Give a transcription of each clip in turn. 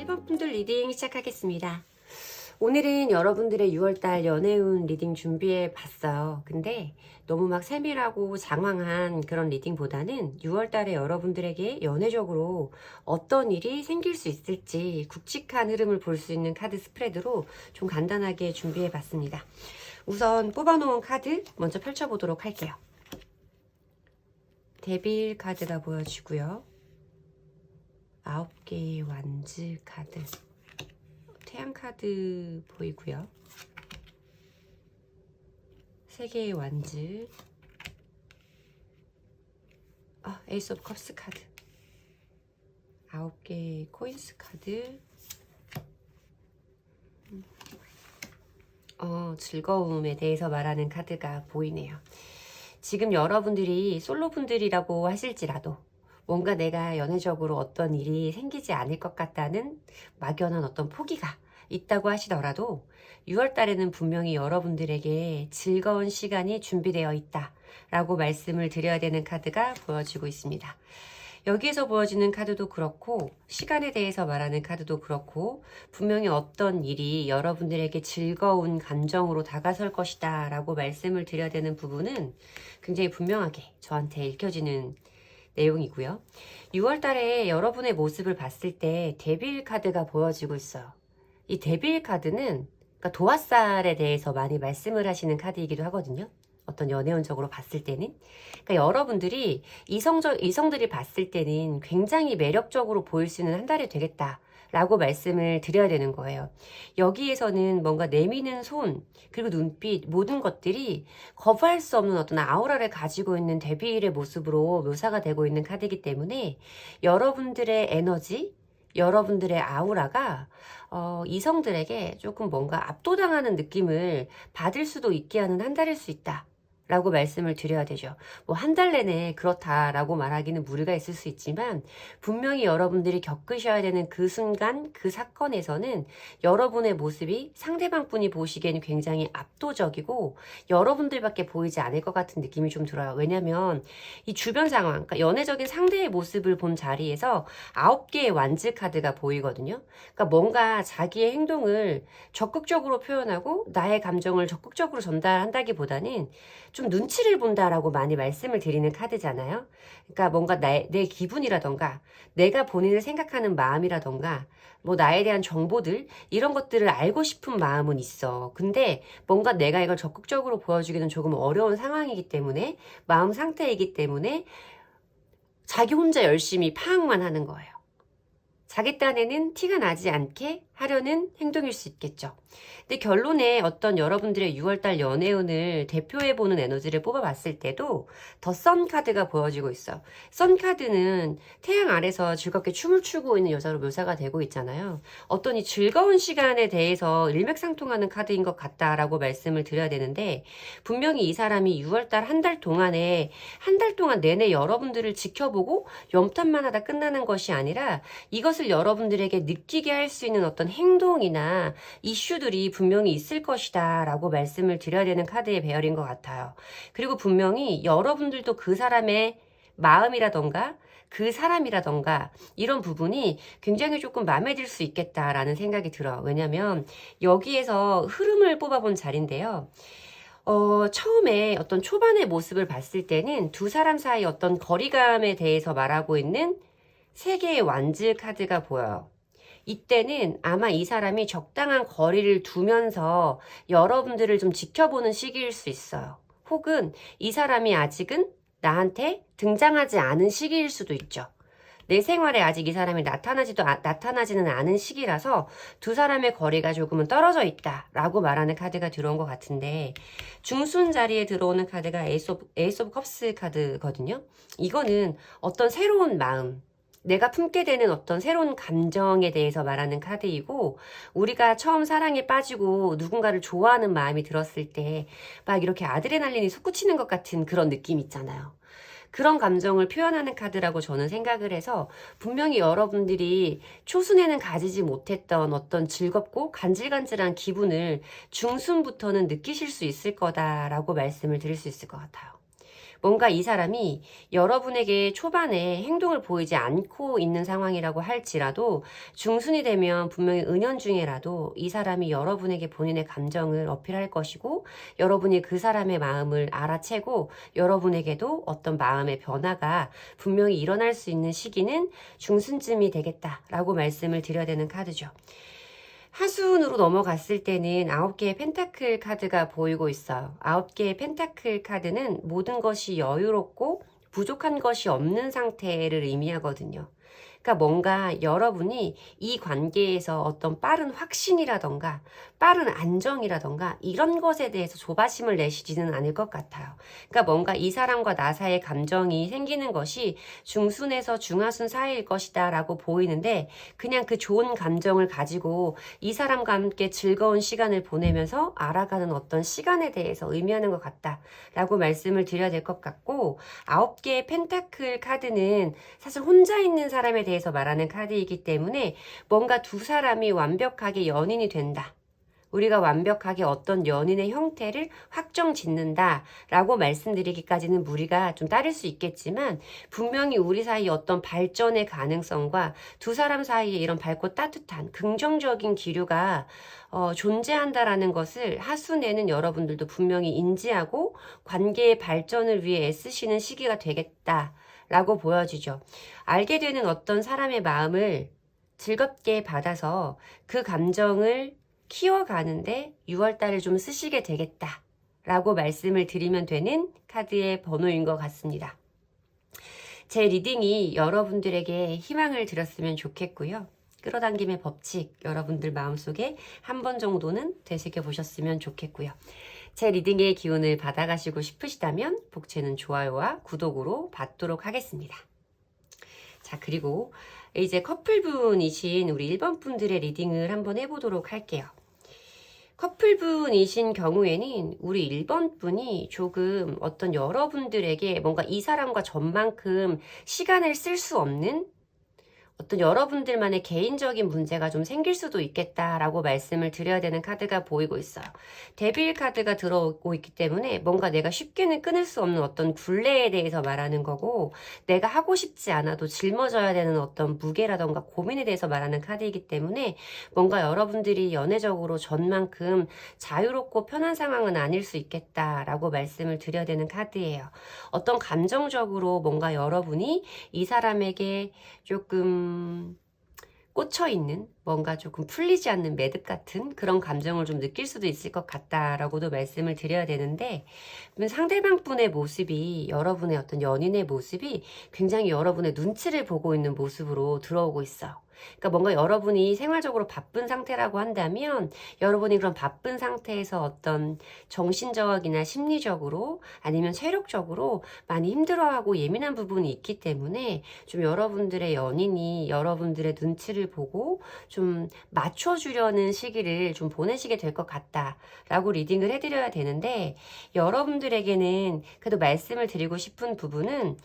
1번 분들 리딩 시작하겠습니다. 오늘은 여러분들의 6월달 연애운 리딩 준비해 봤어요. 근데 너무 막 세밀하고 장황한 그런 리딩보다는 6월달에 여러분들에게 연애적으로 어떤 일이 생길 수 있을지 굵직한 흐름을 볼 수 있는 카드 스프레드로 좀 간단하게 준비해 봤습니다. 우선 뽑아놓은 카드 먼저 펼쳐보도록 할게요. 데빌 카드가 보여지고요. 9개의 완즈 카드, 태양 카드 보이고요. 3개의 완즈, 에이스 오브 컵스 카드, 9개의 코인스 카드, 즐거움에 대해서 말하는 카드가 보이네요. 지금 여러분들이 솔로분들이라고 하실지라도 뭔가 내가 연애적으로 어떤 일이 생기지 않을 것 같다는 막연한 어떤 포기가 있다고 하시더라도 6월 달에는 분명히 여러분들에게 즐거운 시간이 준비되어 있다 라고 말씀을 드려야 되는 카드가 보여지고 있습니다. 여기에서 보여지는 카드도 그렇고 시간에 대해서 말하는 카드도 그렇고 분명히 어떤 일이 여러분들에게 즐거운 감정으로 다가설 것이다 라고 말씀을 드려야 되는 부분은 굉장히 분명하게 저한테 읽혀지는 내용이고요. 6월 달에 여러분의 모습을 봤을 때 데빌 카드가 보여지고 있어요. 이 데빌 카드는 그러니까 도화살에 대해서 많이 말씀을 하시는 카드이기도 하거든요. 어떤 연애운적으로 봤을 때는. 그러니까 여러분들이 이성들이 봤을 때는 굉장히 매력적으로 보일 수 있는 한 달이 되겠다 라고 말씀을 드려야 되는 거예요. 여기에서는 뭔가 내미는 손 그리고 눈빛 모든 것들이 거부할 수 없는 어떤 아우라를 가지고 있는 데빌의 모습으로 묘사가 되고 있는 카드이기 때문에 여러분들의 에너지 여러분들의 아우라가 이성들에게 조금 뭔가 압도당하는 느낌을 받을 수도 있게 하는 한 달일 수 있다 라고 말씀을 드려야 되죠. 뭐 한 달 내내 그렇다라고 말하기는 무리가 있을 수 있지만 분명히 여러분들이 겪으셔야 되는 그 순간 그 사건에서는 여러분의 모습이 상대방 분이 보시기에는 굉장히 압도적이고 여러분들밖에 보이지 않을 것 같은 느낌이 좀 들어요. 왜냐면 이 주변 상황, 그러니까 연애적인 상대의 모습을 본 자리에서 9개의 완즈 카드가 보이거든요. 그러니까 뭔가 자기의 행동을 적극적으로 표현하고 나의 감정을 적극적으로 전달한다기보다는 좀 눈치를 본다라고 많이 말씀을 드리는 카드잖아요. 그러니까 뭔가 내 기분이라던가 내가 본인을 생각하는 마음이라던가 뭐 나에 대한 정보들 이런 것들을 알고 싶은 마음은 있어. 근데 뭔가 내가 이걸 적극적으로 보여주기는 조금 어려운 상황이기 때문에 마음 상태이기 때문에 자기 혼자 열심히 파악만 하는 거예요. 자기 딴에는 티가 나지 않게 하려는 행동일 수 있겠죠. 근데 결론에 어떤 여러분들의 6월달 연애운을 대표해보는 에너지를 뽑아봤을 때도 더 선 카드가 보여지고 있어요. 선 카드는 태양 아래서 즐겁게 춤을 추고 있는 여자로 묘사가 되고 있잖아요. 어떤 이 즐거운 시간에 대해서 일맥상통하는 카드인 것 같다라고 말씀을 드려야 되는데 분명히 이 사람이 6월달 한 달 동안에 한 달 동안 내내 여러분들을 지켜보고 염탐만 하다 끝나는 것이 아니라 이것을 여러분들에게 느끼게 할 수 있는 어떤 행동이나 이슈들이 분명히 있을 것이다 라고 말씀을 드려야 되는 카드의 배열인 것 같아요. 그리고 분명히 여러분들도 그 사람의 마음이라던가 그 사람이라던가 이런 부분이 굉장히 조금 마음에 들 수 있겠다라는 생각이 들어요. 왜냐면 여기에서 흐름을 뽑아본 자리인데요. 처음에 어떤 초반의 모습을 봤을 때는 두 사람 사이 어떤 거리감에 대해서 말하고 있는 3개의 완즈 카드가 보여요. 이때는 아마 이 사람이 적당한 거리를 두면서 여러분들을 좀 지켜보는 시기일 수 있어요. 혹은 이 사람이 아직은 나한테 등장하지 않은 시기일 수도 있죠. 내 생활에 아직 이 사람이 나타나지는 않은 시기라서 두 사람의 거리가 조금은 떨어져 있다라고 말하는 카드가 들어온 것 같은데 중순 자리에 들어오는 카드가 에이스 오브 컵스 카드거든요. 이거는 어떤 새로운 마음 내가 품게 되는 어떤 새로운 감정에 대해서 말하는 카드이고 우리가 처음 사랑에 빠지고 누군가를 좋아하는 마음이 들었을 때 막 이렇게 아드레날린이 솟구치는 것 같은 그런 느낌 있잖아요. 그런 감정을 표현하는 카드라고 저는 생각을 해서 분명히 여러분들이 초순에는 가지지 못했던 어떤 즐겁고 간질간질한 기분을 중순부터는 느끼실 수 있을 거다라고 말씀을 드릴 수 있을 것 같아요. 뭔가 이 사람이 여러분에게 초반에 행동을 보이지 않고 있는 상황이라고 할지라도 중순이 되면 분명히 은연중에라도 이 사람이 여러분에게 본인의 감정을 어필할 것이고 여러분이 그 사람의 마음을 알아채고 여러분에게도 어떤 마음의 변화가 분명히 일어날 수 있는 시기는 중순쯤이 되겠다라고 말씀을 드려야 되는 카드죠. 하순으로 넘어갔을 때는 9개의 펜타클 카드가 보이고 있어요. 9개의 펜타클 카드는 모든 것이 여유롭고 부족한 것이 없는 상태를 의미하거든요. 그러니까 뭔가 여러분이 이 관계에서 어떤 빠른 확신이라던가 빠른 안정이라던가 이런 것에 대해서 조바심을 내시지는 않을 것 같아요. 그러니까 뭔가 이 사람과 나 사이의 감정이 생기는 것이 중순에서 중하순 사이일 것이다 라고 보이는데 그냥 그 좋은 감정을 가지고 이 사람과 함께 즐거운 시간을 보내면서 알아가는 어떤 시간에 대해서 의미하는 것 같다 라고 말씀을 드려야 될 것 같고 9개의 펜타클 카드는 사실 혼자 있는 사람에 대해서 말하는 카드이기 때문에 뭔가 두 사람이 완벽하게 연인이 된다. 우리가 완벽하게 어떤 연인의 형태를 확정 짓는다 라고 말씀드리기까지는 무리가 좀 따를 수 있겠지만 분명히 우리 사이 어떤 발전의 가능성과 두 사람 사이에 이런 밝고 따뜻한 긍정적인 기류가 존재한다라는 것을 하순에는 여러분들도 분명히 인지하고 관계의 발전을 위해 애쓰시는 시기가 되겠다 라고 보여지죠. 알게 되는 어떤 사람의 마음을 즐겁게 받아서 그 감정을 키워가는데 6월달을 좀 쓰시게 되겠다 라고 말씀을 드리면 되는 카드의 번호인 것 같습니다. 제 리딩이 여러분들에게 희망을 드렸으면 좋겠고요. 끌어당김의 법칙 여러분들 마음속에 한 번 정도는 되새겨 보셨으면 좋겠고요. 제 리딩의 기운을 받아가시고 싶으시다면 복채는 좋아요와 구독으로 받도록 하겠습니다. 자, 그리고 이제 커플분이신 우리 1번 분들의 리딩을 한번 해보도록 할게요. 커플분이신 경우에는 우리 1번 분이 조금 어떤 여러분들에게 뭔가 이 사람과 전만큼 시간을 쓸 수 없는 어떤 여러분들만의 개인적인 문제가 좀 생길 수도 있겠다라고 말씀을 드려야 되는 카드가 보이고 있어요. 데빌 카드가 들어오고 있기 때문에 뭔가 내가 쉽게는 끊을 수 없는 어떤 굴레에 대해서 말하는 거고 내가 하고 싶지 않아도 짊어져야 되는 어떤 무게라던가 고민에 대해서 말하는 카드이기 때문에 뭔가 여러분들이 연애적으로 전만큼 자유롭고 편한 상황은 아닐 수 있겠다라고 말씀을 드려야 되는 카드예요. 어떤 감정적으로 뭔가 여러분이 이 사람에게 조금 꽂혀있는 뭔가 조금 풀리지 않는 매듭 같은 그런 감정을 좀 느낄 수도 있을 것 같다라고도 말씀을 드려야 되는데 상대방 분의 모습이 여러분의 어떤 연인의 모습이 굉장히 여러분의 눈치를 보고 있는 모습으로 들어오고 있어요. 그러니까 뭔가 여러분이 생활적으로 바쁜 상태라고 한다면 여러분이 그런 바쁜 상태에서 어떤 정신적이나 심리적으로 아니면 체력적으로 많이 힘들어하고 예민한 부분이 있기 때문에 좀 여러분들의 연인이 여러분들의 눈치를 보고 좀 맞춰주려는 시기를 좀 보내시게 될 것 같다라고 리딩을 해드려야 되는데 여러분들에게는 그래도 말씀을 드리고 싶은 부분은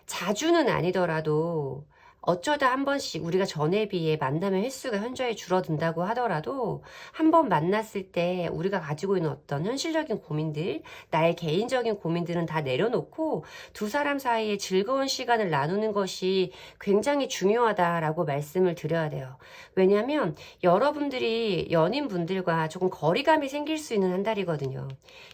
자주는 아니더라도 어쩌다 한 번씩 우리가 전에 비해 만남의 횟수가 현저히 줄어든다고 하더라도 한 번 만났을 때 우리가 가지고 있는 어떤 현실적인 고민들, 나의 개인적인 고민들은 다 내려놓고 두 사람 사이에 즐거운 시간을 나누는 것이 굉장히 중요하다라고 말씀을 드려야 돼요. 왜냐하면 여러분들이 연인분들과 조금 거리감이 생길 수 있는 한 달이거든요.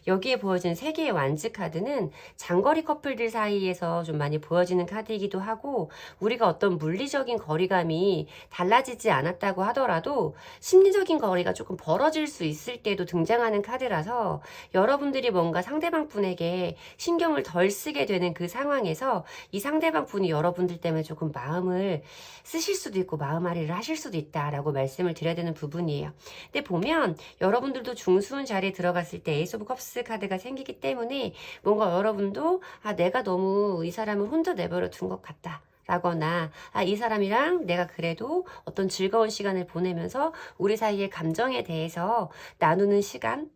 여기에 보여진 3개의 완즈 카드는 장거리 커플들 사이에서 좀 많이 보여지는 카드이기도 하고 우리가 어떤 물리적인 거리감이 달라지지 않았다고 하더라도 심리적인 거리가 조금 벌어질 수 있을 때도 등장하는 카드라서 여러분들이 뭔가 상대방 분에게 신경을 덜 쓰게 되는 그 상황에서 이 상대방 분이 여러분들 때문에 조금 마음을 쓰실 수도 있고 마음앓이를 하실 수도 있다라고 말씀을 드려야 되는 부분이에요. 근데 보면 여러분들도 중수운 자리에 들어갔을 때 에이스 오브 컵스 카드가 생기기 때문에 뭔가 여러분도 내가 너무 이 사람을 혼자 내버려 둔 것 같다. 라거나 이 사람이랑 내가 그래도 어떤 즐거운 시간을 보내면서 우리 사이의 감정에 대해서 나누는 시간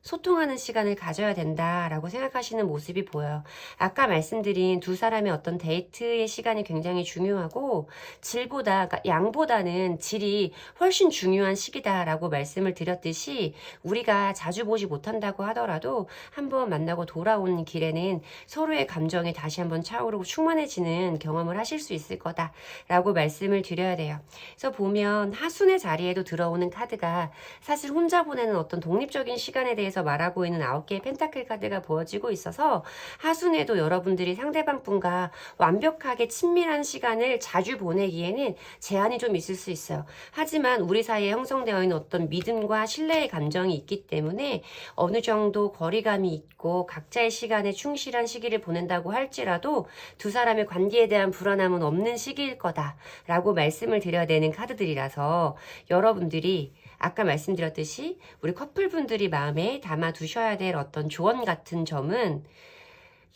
소통하는 시간을 가져야 된다라고 생각하시는 모습이 보여요. 아까 말씀드린 두 사람의 어떤 데이트의 시간이 굉장히 중요하고 질보다, 그러니까 양보다는 질이 훨씬 중요한 시기다라고 말씀을 드렸듯이 우리가 자주 보지 못한다고 하더라도 한번 만나고 돌아오는 길에는 서로의 감정이 다시 한번 차오르고 충만해지는 경험을 하실 수 있을 거다라고 말씀을 드려야 돼요. 그래서 보면 하순의 자리에도 들어오는 카드가 사실 혼자 보내는 어떤 독립적인 시간에 대해서 말하고 있는 9개의 펜타클 카드가 보여지고 있어서 하순에도 여러분들이 상대방 분과 완벽하게 친밀한 시간을 자주 보내기에는 제한이 좀 있을 수 있어요. 하지만 우리 사이에 형성되어 있는 어떤 믿음과 신뢰의 감정이 있기 때문에 어느 정도 거리감이 있고 각자의 시간에 충실한 시기를 보낸다고 할지라도 두 사람의 관계에 대한 불안함은 없는 시기일 거다라고 말씀을 드려야 되는 카드들이라서 여러분들이 아까 말씀드렸듯이 우리 커플분들이 마음에 담아 두셔야 될 어떤 조언 같은 점은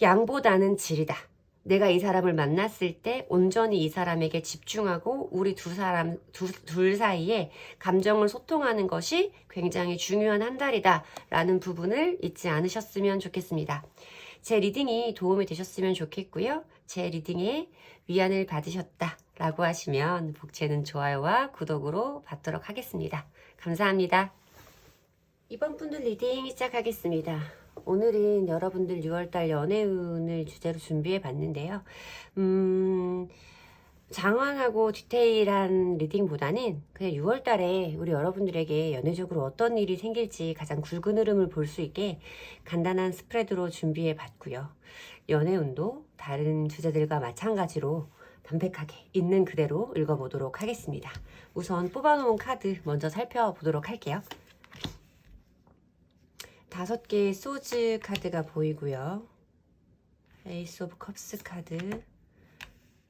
양보다는 질이다. 내가 이 사람을 만났을 때 온전히 이 사람에게 집중하고 우리 둘 사이에 감정을 소통하는 것이 굉장히 중요한 한 달이다 라는 부분을 잊지 않으셨으면 좋겠습니다. 제 리딩이 도움이 되셨으면 좋겠고요. 제 리딩에 위안을 받으셨다 라고 하시면 복채는 좋아요와 구독으로 받도록 하겠습니다. 감사합니다. 이번 분들 리딩 시작하겠습니다. 오늘은 여러분들 6월달 연애운을 주제로 준비해 봤는데요. 장황하고 디테일한 리딩보다는 그냥 6월달에 우리 여러분들에게 연애적으로 어떤 일이 생길지 가장 굵은 흐름을 볼 수 있게 간단한 스프레드로 준비해 봤고요. 연애운도 다른 주제들과 마찬가지로 담백하게 있는 그대로 읽어보도록 하겠습니다. 우선 뽑아놓은 카드 먼저 살펴보도록 할게요. 5개의 소즈 카드가 보이고요. 에이스 오브 컵스 카드,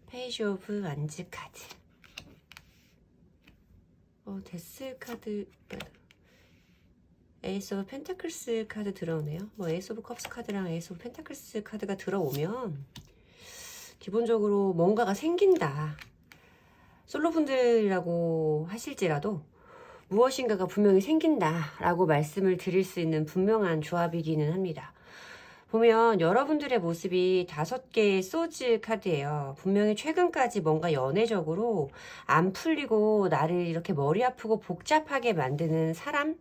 페이지 오브 완즈 카드, 데스 카드, 에이스 오브 펜타클스 카드 들어오네요. 에이스 오브 컵스 카드랑 에이스 오브 펜타클스 카드가 들어오면 기본적으로 뭔가가 생긴다. 솔로분들이라고 하실지라도 무엇인가가 분명히 생긴다라고 말씀을 드릴 수 있는 분명한 조합이기는 합니다. 보면 여러분들의 모습이 5개의 소즈 카드예요. 분명히 최근까지 뭔가 연애적으로 안 풀리고 나를 이렇게 머리 아프고 복잡하게 만드는 사람?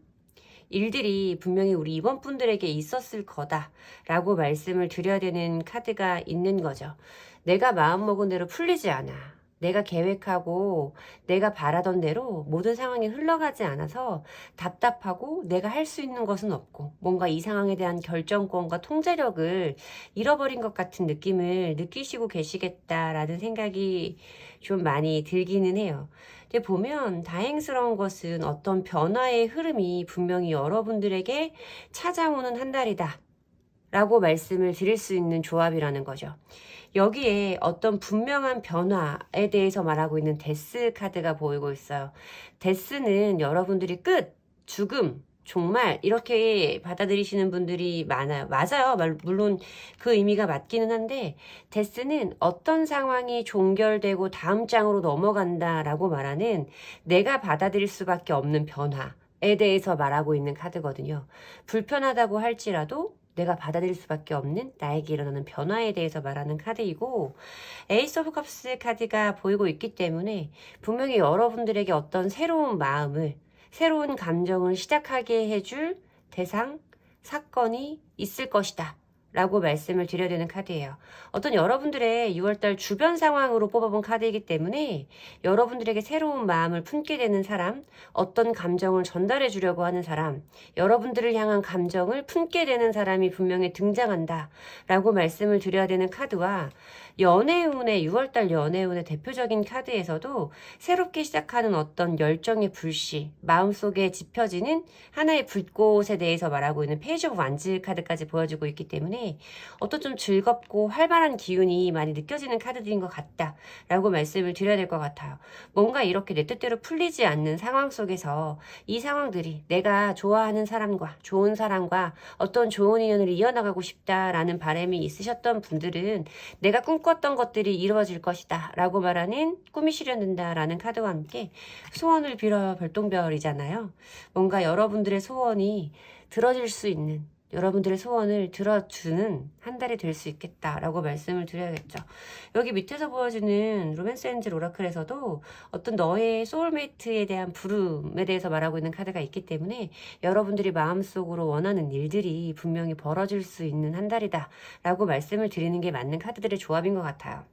일들이 분명히 우리 이번 분들에게 있었을 거다라고 말씀을 드려야 되는 카드가 있는 거죠. 내가 마음먹은 대로 풀리지 않아. 내가 계획하고 내가 바라던 대로 모든 상황이 흘러가지 않아서 답답하고 내가 할 수 있는 것은 없고 뭔가 이 상황에 대한 결정권과 통제력을 잃어버린 것 같은 느낌을 느끼시고 계시겠다라는 생각이 좀 많이 들기는 해요. 근데 보면 다행스러운 것은 어떤 변화의 흐름이 분명히 여러분들에게 찾아오는 한 달이다 라고 말씀을 드릴 수 있는 조합이라는 거죠. 여기에 어떤 분명한 변화에 대해서 말하고 있는 데스 카드가 보이고 있어요. 데스는 여러분들이 끝, 죽음, 종말 이렇게 받아들이시는 분들이 많아요. 맞아요. 물론 그 의미가 맞기는 한데 데스는 어떤 상황이 종결되고 다음 장으로 넘어간다라고 말하는 내가 받아들일 수밖에 없는 변화에 대해서 말하고 있는 카드거든요. 불편하다고 할지라도 내가 받아들일 수밖에 없는 나에게 일어나는 변화에 대해서 말하는 카드이고 에이스 오브 컵스 카드가 보이고 있기 때문에 분명히 여러분들에게 어떤 새로운 마음을 새로운 감정을 시작하게 해줄 대상, 사건이 있을 것이다 라고 말씀을 드려야 되는 카드예요. 어떤 여러분들의 6월달 주변 상황으로 뽑아본 카드이기 때문에 여러분들에게 새로운 마음을 품게 되는 사람, 어떤 감정을 전달해 주려고 하는 사람, 여러분들을 향한 감정을 품게 되는 사람이 분명히 등장한다 라고 말씀을 드려야 되는 카드와 연애운의 6월달 연애운의 대표적인 카드에서도 새롭게 시작하는 어떤 열정의 불씨, 마음속에 짚혀지는 하나의 불꽃에 대해서 말하고 있는 페이지 오브 완즈 카드까지 보여주고 있기 때문에 때문에 어떤 좀 즐겁고 활발한 기운이 많이 느껴지는 카드들인 것 같다라고 말씀을 드려야 될 것 같아요. 뭔가 이렇게 내 뜻대로 풀리지 않는 상황 속에서 이 상황들이 내가 좋아하는 사람과 좋은 사람과 어떤 좋은 인연을 이어나가고 싶다라는 바람이 있으셨던 분들은 내가 꿈꿨던 것들이 이루어질 것이다 라고 말하는 꿈이 실현된다 라는 카드와 함께 소원을 빌어 별똥별이잖아요. 뭔가 여러분들의 소원이 들어질 수 있는, 여러분들의 소원을 들어주는 한 달이 될 수 있겠다라고 말씀을 드려야겠죠. 여기 밑에서 보여주는 로맨스 엔젤 오라클에서도 어떤 너의 소울메이트에 대한 부름에 대해서 말하고 있는 카드가 있기 때문에 여러분들이 마음속으로 원하는 일들이 분명히 벌어질 수 있는 한 달이다 라고 말씀을 드리는 게 맞는 카드들의 조합인 것 같아요.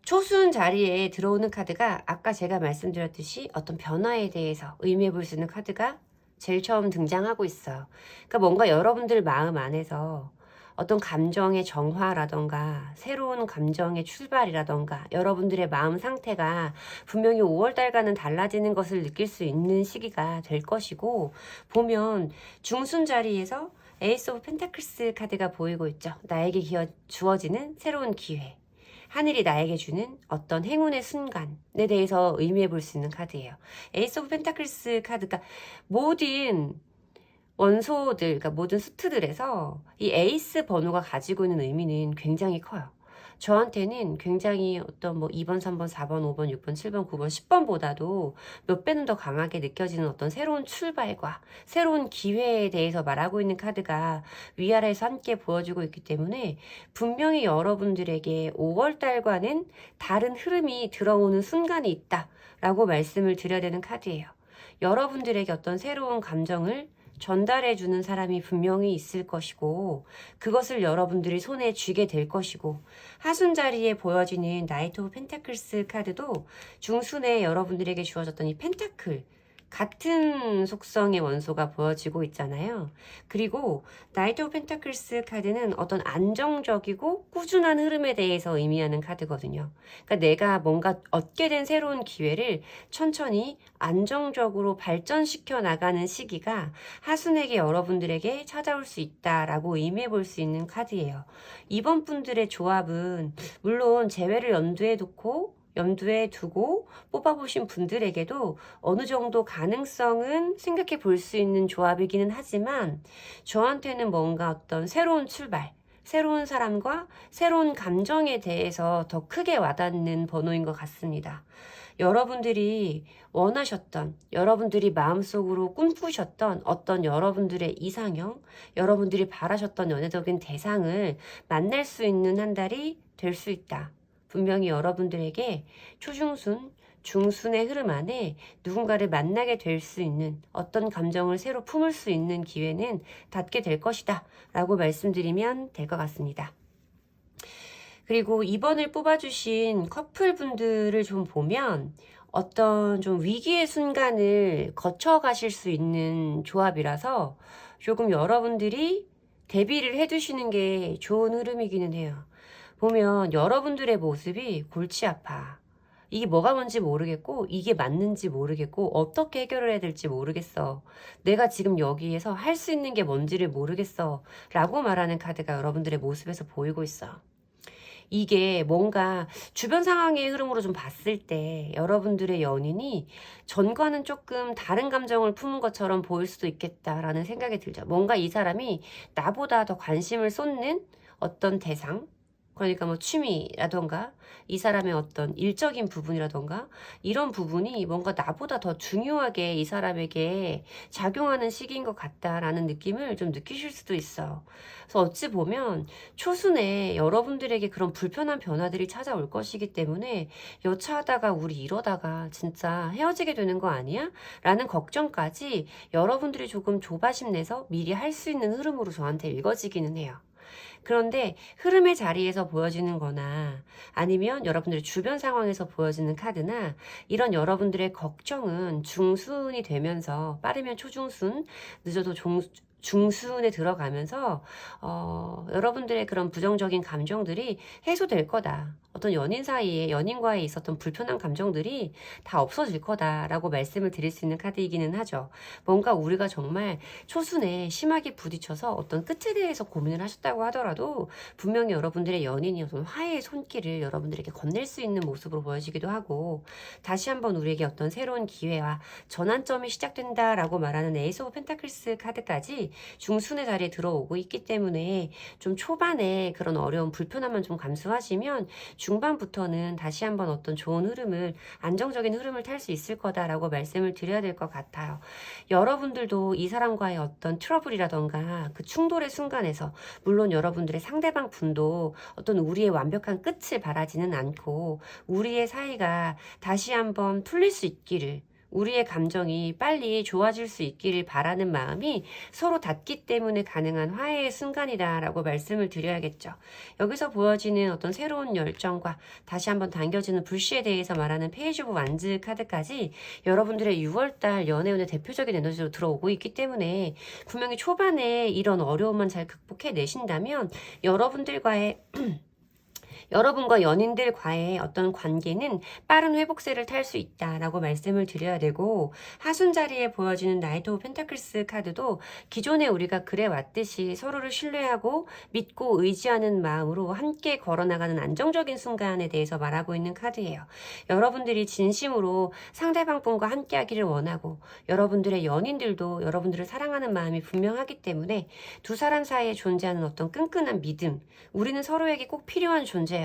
초순 자리에 들어오는 카드가 아까 제가 말씀드렸듯이 어떤 변화에 대해서 의미해 볼 수 있는 카드가 제일 처음 등장하고 있어요. 그러니까 뭔가 여러분들 마음 안에서 어떤 감정의 정화라던가 새로운 감정의 출발이라던가 여러분들의 마음 상태가 분명히 5월달과는 달라지는 것을 느낄 수 있는 시기가 될 것이고, 보면 중순 자리에서 에이스 오브 펜타클스 카드가 보이고 있죠. 나에게 주어지는 새로운 기회, 하늘이 나에게 주는 어떤 행운의 순간에 대해서 의미해 볼 수 있는 카드예요. 에이스 오브 펜타클스 카드가 모든 원소들, 그러니까 모든 수트들에서 이 에이스 번호가 가지고 있는 의미는 굉장히 커요. 저한테는 굉장히 어떤 뭐 2번, 3번, 4번, 5번, 6번, 7번, 9번, 10번보다도 몇 배는 더 강하게 느껴지는 어떤 새로운 출발과 새로운 기회에 대해서 말하고 있는 카드가 위아래에서 함께 보여주고 있기 때문에 분명히 여러분들에게 5월달과는 다른 흐름이 들어오는 순간이 있다라고 말씀을 드려야 되는 카드예요. 여러분들에게 어떤 새로운 감정을 전달해주는 사람이 분명히 있을 것이고, 그것을 여러분들이 손에 쥐게 될 것이고, 하순 자리에 보여지는 나이트 오브 펜타클스 카드도 중순에 여러분들에게 주어졌던 이 펜타클, 같은 속성의 원소가 보여지고 있잖아요. 그리고 나이트 오브 펜타클스 카드는 어떤 안정적이고 꾸준한 흐름에 대해서 의미하는 카드거든요. 그러니까 내가 뭔가 얻게 된 새로운 기회를 천천히 안정적으로 발전시켜 나가는 시기가 하순에게 여러분들에게 찾아올 수 있다라고 의미해 볼 수 있는 카드예요. 이번 분들의 조합은 물론 재회를 염두에 두고 뽑아보신 분들에게도 어느 정도 가능성은 생각해 볼 수 있는 조합이기는 하지만, 저한테는 뭔가 어떤 새로운 출발, 새로운 사람과 새로운 감정에 대해서 더 크게 와닿는 번호인 것 같습니다. 여러분들이 원하셨던, 여러분들이 마음속으로 꿈꾸셨던 어떤 여러분들의 이상형, 여러분들이 바라셨던 연애적인 대상을 만날 수 있는 한 달이 될 수 있다. 분명히 여러분들에게 초중순, 중순의 흐름 안에 누군가를 만나게 될 수 있는, 어떤 감정을 새로 품을 수 있는 기회는 닿게 될 것이다 라고 말씀드리면 될 것 같습니다. 그리고 2번을 뽑아주신 커플분들을 좀 보면 어떤 좀 위기의 순간을 거쳐가실 수 있는 조합이라서 조금 여러분들이 대비를 해두시는 게 좋은 흐름이기는 해요. 보면 여러분들의 모습이 골치 아파. 이게 뭐가 뭔지 모르겠고, 이게 맞는지 모르겠고, 어떻게 해결을 해야 될지 모르겠어. 내가 지금 여기에서 할 수 있는 게 뭔지를 모르겠어. 라고 말하는 카드가 여러분들의 모습에서 보이고 있어. 이게 뭔가 주변 상황의 흐름으로 좀 봤을 때 여러분들의 연인이 전과는 조금 다른 감정을 품은 것처럼 보일 수도 있겠다라는 생각이 들죠. 뭔가 이 사람이 나보다 더 관심을 쏟는 어떤 대상, 그러니까 뭐 취미라던가 이 사람의 어떤 일적인 부분이라던가 이런 부분이 뭔가 나보다 더 중요하게 이 사람에게 작용하는 시기인 것 같다라는 느낌을 좀 느끼실 수도 있어요. 그래서 어찌 보면 초순에 여러분들에게 그런 불편한 변화들이 찾아올 것이기 때문에 여차하다가 우리 이러다가 진짜 헤어지게 되는 거 아니야? 라는 걱정까지 여러분들이 조금 조바심 내서 미리 할 수 있는 흐름으로 저한테 읽어지기는 해요. 그런데 흐름의 자리에서 보여지는 거나 아니면 여러분들의 주변 상황에서 보여지는 카드나 이런 여러분들의 걱정은 중순이 되면서 빠르면 초중순, 늦어도 중순에 들어가면서 여러분들의 그런 부정적인 감정들이 해소될 거다. 어떤 연인 사이에 연인과에 있었던 불편한 감정들이 다 없어질 거다라고 말씀을 드릴 수 있는 카드이기는 하죠. 뭔가 우리가 정말 초순에 심하게 부딪혀서 어떤 끝에 대해서 고민을 하셨다고 하더라도 분명히 여러분들의 연인이 어떤 화해의 손길을 여러분들에게 건넬 수 있는 모습으로 보여지기도 하고, 다시 한번 우리에게 어떤 새로운 기회와 전환점이 시작된다라고 말하는 에이스 오브 펜타클스 카드까지 중순의 자리에 들어오고 있기 때문에 좀 초반에 그런 어려운 불편함만 좀 감수하시면 중반부터는 다시 한번 어떤 좋은 흐름을, 안정적인 흐름을 탈 수 있을 거다라고 말씀을 드려야 될 것 같아요. 여러분들도 이 사람과의 어떤 트러블이라던가 그 충돌의 순간에서 물론 여러분들의 상대방 분도 어떤 우리의 완벽한 끝을 바라지는 않고 우리의 사이가 다시 한번 풀릴 수 있기를, 우리의 감정이 빨리 좋아질 수 있기를 바라는 마음이 서로 닿기 때문에 가능한 화해의 순간이다라고 말씀을 드려야겠죠. 여기서 보여지는 어떤 새로운 열정과 다시 한번 당겨지는 불씨에 대해서 말하는 페이지 오브 완즈 카드까지 여러분들의 6월달 연애운의 대표적인 에너지로 들어오고 있기 때문에 분명히 초반에 이런 어려움만 잘 극복해 내신다면 여러분들과의 여러분과 연인들과의 어떤 관계는 빠른 회복세를 탈 수 있다라고 말씀을 드려야 되고, 하순 자리에 보여지는 나이트 오브 펜타클스 카드도 기존에 우리가 그래왔듯이 서로를 신뢰하고 믿고 의지하는 마음으로 함께 걸어나가는 안정적인 순간에 대해서 말하고 있는 카드예요. 여러분들이 진심으로 상대방 분과 함께 하기를 원하고 여러분들의 연인들도 여러분들을 사랑하는 마음이 분명하기 때문에 두 사람 사이에 존재하는 어떤 끈끈한 믿음, 우리는 서로에게 꼭 필요한 존재야,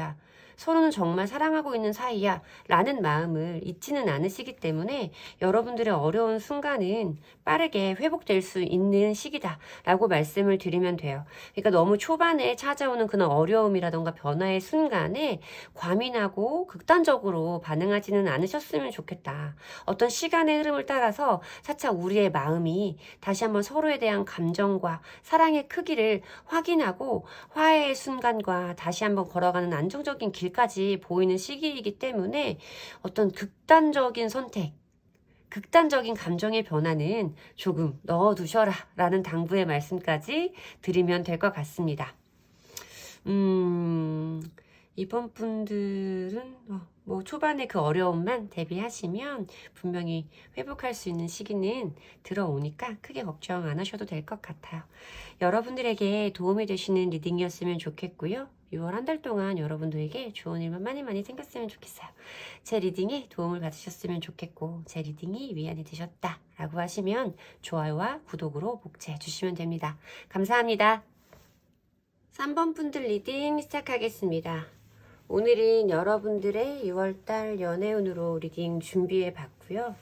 서로는 정말 사랑하고 있는 사이야 라는 마음을 잊지는 않으시기 때문에 여러분들의 어려운 순간은 빠르게 회복될 수 있는 시기다 라고 말씀을 드리면 돼요. 그러니까 너무 초반에 찾아오는 그런 어려움이라던가 변화의 순간에 과민하고 극단적으로 반응하지는 않으셨으면 좋겠다. 어떤 시간의 흐름을 따라서 차차 우리의 마음이 다시 한번 서로에 대한 감정과 사랑의 크기를 확인하고 화해의 순간과 다시 한번 걸어가는 안정적인 길까지 보이는 시기이기 때문에 어떤 극단적인 선택, 극단적인 감정의 변화는 조금 넣어두셔라 라는 당부의 말씀까지 드리면 될 것 같습니다. 이번 분들은 뭐 초반에 그 어려움만 대비하시면 분명히 회복할 수 있는 시기는 들어오니까 크게 걱정 안 하셔도 될 것 같아요. 여러분들에게 도움이 되시는 리딩이었으면 좋겠고요. 6월 한 달 동안 여러분들에게 좋은 일만 많이 생겼으면 좋겠어요. 제 리딩에 도움을 받으셨으면 좋겠고 제 리딩이 위안이 되셨다 라고 하시면 좋아요와 구독으로 복제해 주시면 됩니다. 감사합니다. 3번 분들 리딩 시작하겠습니다. 오늘은 여러분들의 6월달 연애운으로 리딩 준비해 봤고요.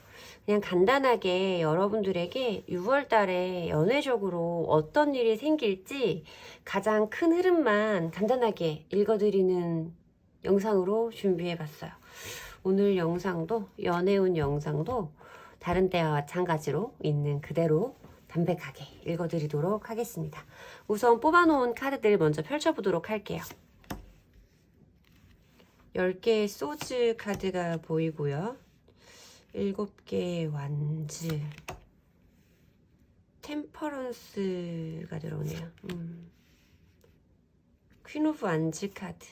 그냥 간단하게 여러분들에게 6월달에 연애적으로 어떤 일이 생길지 가장 큰 흐름만 간단하게 읽어드리는 영상으로 준비해 봤어요. 오늘 영상도, 연애운 영상도 다른 때와 마찬가지로 있는 그대로 담백하게 읽어드리도록 하겠습니다. 우선 뽑아놓은 카드들 먼저 펼쳐보도록 할게요. 10개의 소즈 카드가 보이고요. 7개의 완즈, 템퍼런스가 들어오네요. 퀸 오브 완즈 카드,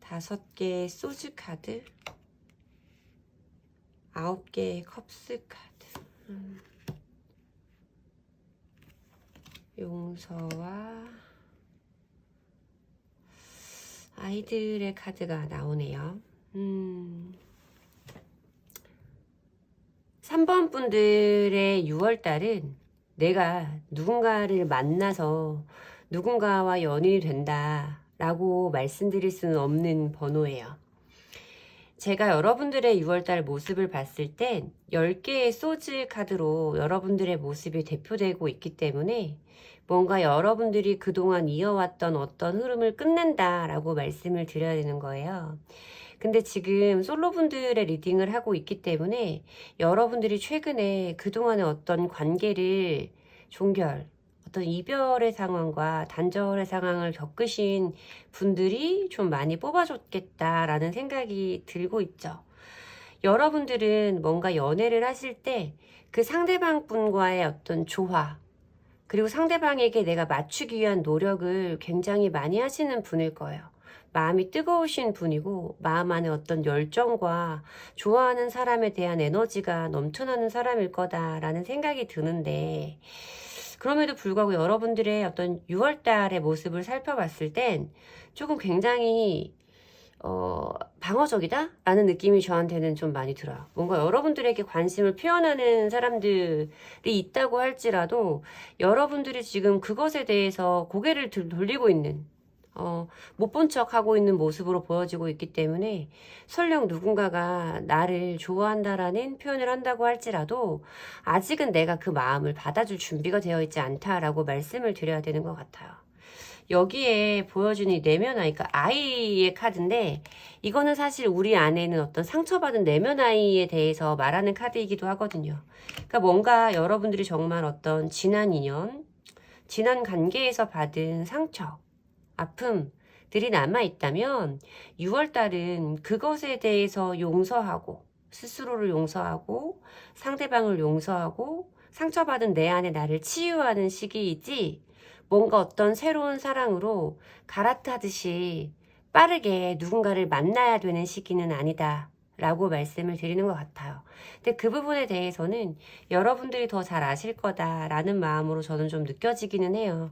5개의 소즈 카드, 9개의 컵스 카드, 용서와 아이들의 카드가 나오네요. 3번 분들의 6월달은 내가 누군가를 만나서 누군가와 연인이 된다 라고 말씀드릴 수는 없는 번호예요. 제가 여러분들의 6월달 모습을 봤을 땐 10개의 소즈 카드로 여러분들의 모습이 대표되고 있기 때문에 뭔가 여러분들이 그동안 이어왔던 어떤 흐름을 끝낸다라고 말씀을 드려야 되는 거예요. 근데 지금 솔로분들의 리딩을 하고 있기 때문에 여러분들이 최근에 그동안의 어떤 관계를 종결, 어떤 이별의 상황과 단절의 상황을 겪으신 분들이 좀 많이 뽑아줬겠다라는 생각이 들고 있죠. 여러분들은 뭔가 연애를 하실 때 그 상대방 분과의 어떤 조화, 그리고 상대방에게 내가 맞추기 위한 노력을 굉장히 많이 하시는 분일 거예요. 마음이 뜨거우신 분이고 마음 안에 어떤 열정과 좋아하는 사람에 대한 에너지가 넘쳐나는 사람일 거다라는 생각이 드는데, 그럼에도 불구하고 여러분들의 어떤 6월달의 모습을 살펴봤을 땐 조금 굉장히 방어적이다? 라는 느낌이 저한테는 좀 많이 들어요. 뭔가 여러분들에게 관심을 표현하는 사람들이 있다고 할지라도 여러분들이 지금 그것에 대해서 고개를 돌리고 있는, 못 본 척 하고 있는 모습으로 보여지고 있기 때문에, 설령 누군가가 나를 좋아한다라는 표현을 한다고 할지라도 아직은 내가 그 마음을 받아줄 준비가 되어 있지 않다라고 말씀을 드려야 되는 것 같아요. 여기에 보여주는 이 내면 아이, 그러니까 아이의 카드인데, 이거는 사실 우리 안에는 어떤 상처받은 내면 아이에 대해서 말하는 카드이기도 하거든요. 그러니까 뭔가 여러분들이 정말 어떤 지난 인연, 지난 관계에서 받은 상처, 아픔들이 남아있다면 6월달은 그것에 대해서 용서하고, 스스로를 용서하고, 상대방을 용서하고, 상처받은 내 안에 나를 치유하는 시기이지, 뭔가 어떤 새로운 사랑으로 갈아타듯이 빠르게 누군가를 만나야 되는 시기는 아니다 라고 말씀을 드리는 것 같아요. 근데 그 부분에 대해서는 여러분들이 더 잘 아실 거다라는 마음으로 저는 좀 느껴지기는 해요.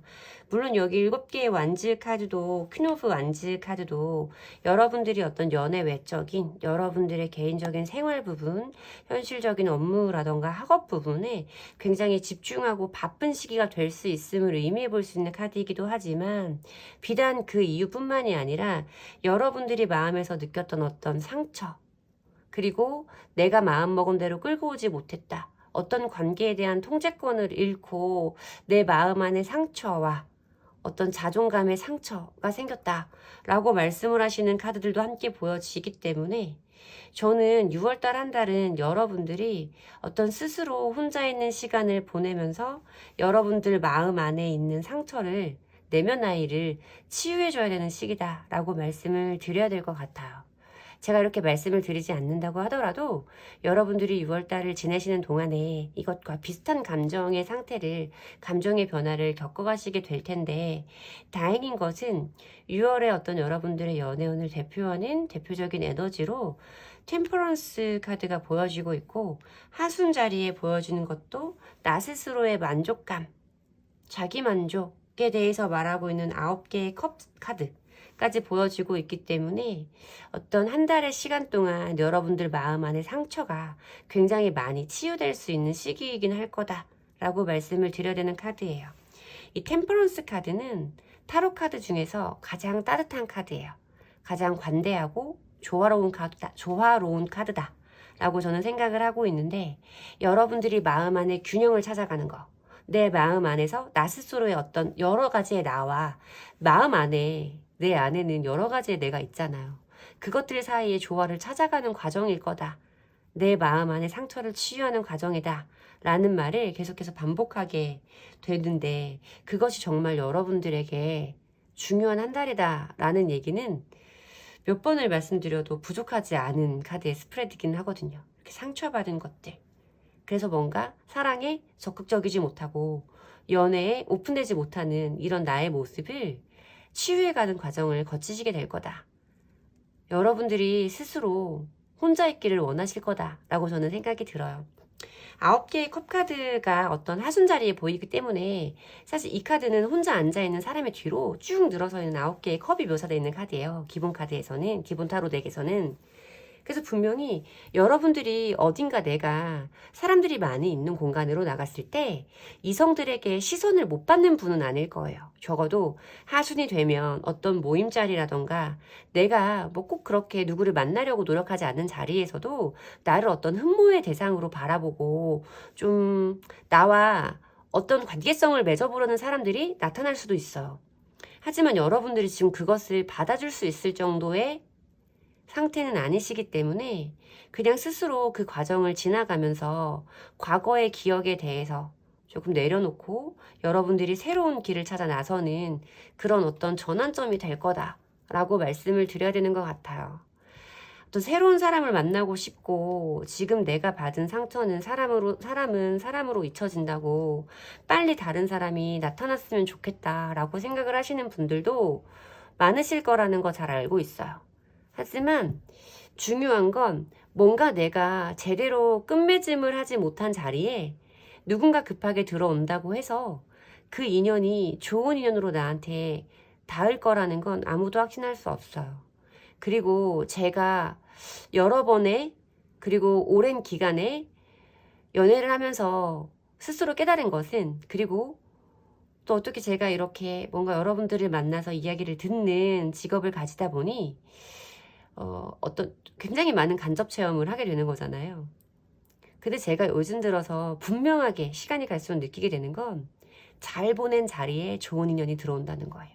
물론 여기 7개의 완즈 카드도, 퀸 오브 완즈 카드도 여러분들이 어떤 연애 외적인, 여러분들의 개인적인 생활 부분, 현실적인 업무라던가 학업 부분에 굉장히 집중하고 바쁜 시기가 될 수 있음을 의미해 볼 수 있는 카드이기도 하지만, 비단 그 이유뿐만이 아니라 여러분들이 마음에서 느꼈던 어떤 상처, 그리고 내가 마음먹은 대로 끌고 오지 못했다, 어떤 관계에 대한 통제권을 잃고 내 마음 안에 상처와 어떤 자존감의 상처가 생겼다라고 말씀을 하시는 카드들도 함께 보여지기 때문에, 저는 6월달 한 달은 여러분들이 어떤 스스로 혼자 있는 시간을 보내면서 여러분들 마음 안에 있는 상처를, 내면 아이를 치유해줘야 되는 시기다라고 말씀을 드려야 될 것 같아요. 제가 이렇게 말씀을 드리지 않는다고 하더라도 여러분들이 6월달을 지내시는 동안에 이것과 비슷한 감정의 상태를, 감정의 변화를 겪어가시게 될 텐데, 다행인 것은 6월에 어떤 여러분들의 연애운을 대표하는 대표적인 에너지로 템퍼런스 카드가 보여지고 있고, 하순 자리에 보여지는 것도 나 스스로의 만족감, 자기 만족에 대해서 말하고 있는 9개의 컵 카드 까지 보여지고 있기 때문에, 어떤 한 달의 시간 동안 여러분들 마음 안의 상처가 굉장히 많이 치유될 수 있는 시기이긴 할 거다라고 말씀을 드려야 되는 카드예요. 이 템퍼런스 카드는 타로 카드 중에서 가장 따뜻한 카드예요. 가장 관대하고 조화로운 카드다 라고 저는 생각을 하고 있는데, 여러분들이 마음 안에 균형을 찾아가는 거, 내 마음 안에서 나 스스로의 어떤 여러 가지의 나와 마음 안에, 내 안에는 여러 가지의 내가 있잖아요. 그것들 사이의 조화를 찾아가는 과정일 거다. 내 마음 안에 상처를 치유하는 과정이다. 라는 말을 계속해서 반복하게 되는데, 그것이 정말 여러분들에게 중요한 한 달이다 라는 얘기는 몇 번을 말씀드려도 부족하지 않은 카드의 스프레드긴 하거든요. 이렇게 상처받은 것들. 그래서 뭔가 사랑에 적극적이지 못하고 연애에 오픈되지 못하는 이런 나의 모습을 치유해가는 과정을 거치시게 될 거다. 여러분들이 스스로 혼자 있기를 원하실 거다라고 저는 생각이 들어요. 9개의 컵 카드가 어떤 하순 자리에 보이기 때문에, 사실 이 카드는 혼자 앉아있는 사람의 뒤로 쭉 늘어서 있는 9개의 컵이 묘사되어 있는 카드예요. 기본 카드에서는, 기본 타로 덱에서는. 그래서 분명히 여러분들이 어딘가 내가 사람들이 많이 있는 공간으로 나갔을 때 이성들에게 시선을 못 받는 분은 아닐 거예요. 적어도 하순이 되면 어떤 모임 자리라던가, 내가 뭐 꼭 그렇게 누구를 만나려고 노력하지 않는 자리에서도 나를 어떤 흠모의 대상으로 바라보고 좀 나와 어떤 관계성을 맺어보려는 사람들이 나타날 수도 있어요. 하지만 여러분들이 지금 그것을 받아줄 수 있을 정도의 상태는 아니시기 때문에, 그냥 스스로 그 과정을 지나가면서 과거의 기억에 대해서 조금 내려놓고 여러분들이 새로운 길을 찾아 나서는 그런 어떤 전환점이 될 거다라고 말씀을 드려야 되는 것 같아요. 또 새로운 사람을 만나고 싶고 지금 내가 받은 상처는 사람은 사람으로 잊혀진다고 빨리 다른 사람이 나타났으면 좋겠다라고 생각을 하시는 분들도 많으실 거라는 거 잘 알고 있어요. 하지만 중요한 건 뭔가 내가 제대로 끝맺음을 하지 못한 자리에 누군가 급하게 들어온다고 해서 그 인연이 좋은 인연으로 나한테 닿을 거라는 건 아무도 확신할 수 없어요. 그리고 제가 여러 번의 그리고 오랜 기간에 연애를 하면서 스스로 깨달은 것은, 그리고 또 어떻게 제가 이렇게 뭔가 여러분들을 만나서 이야기를 듣는 직업을 가지다 보니 어떤 굉장히 많은 간접 체험을 하게 되는 거잖아요. 근데 제가 요즘 들어서 분명하게 시간이 갈수록 느끼게 되는 건 잘 보낸 자리에 좋은 인연이 들어온다는 거예요.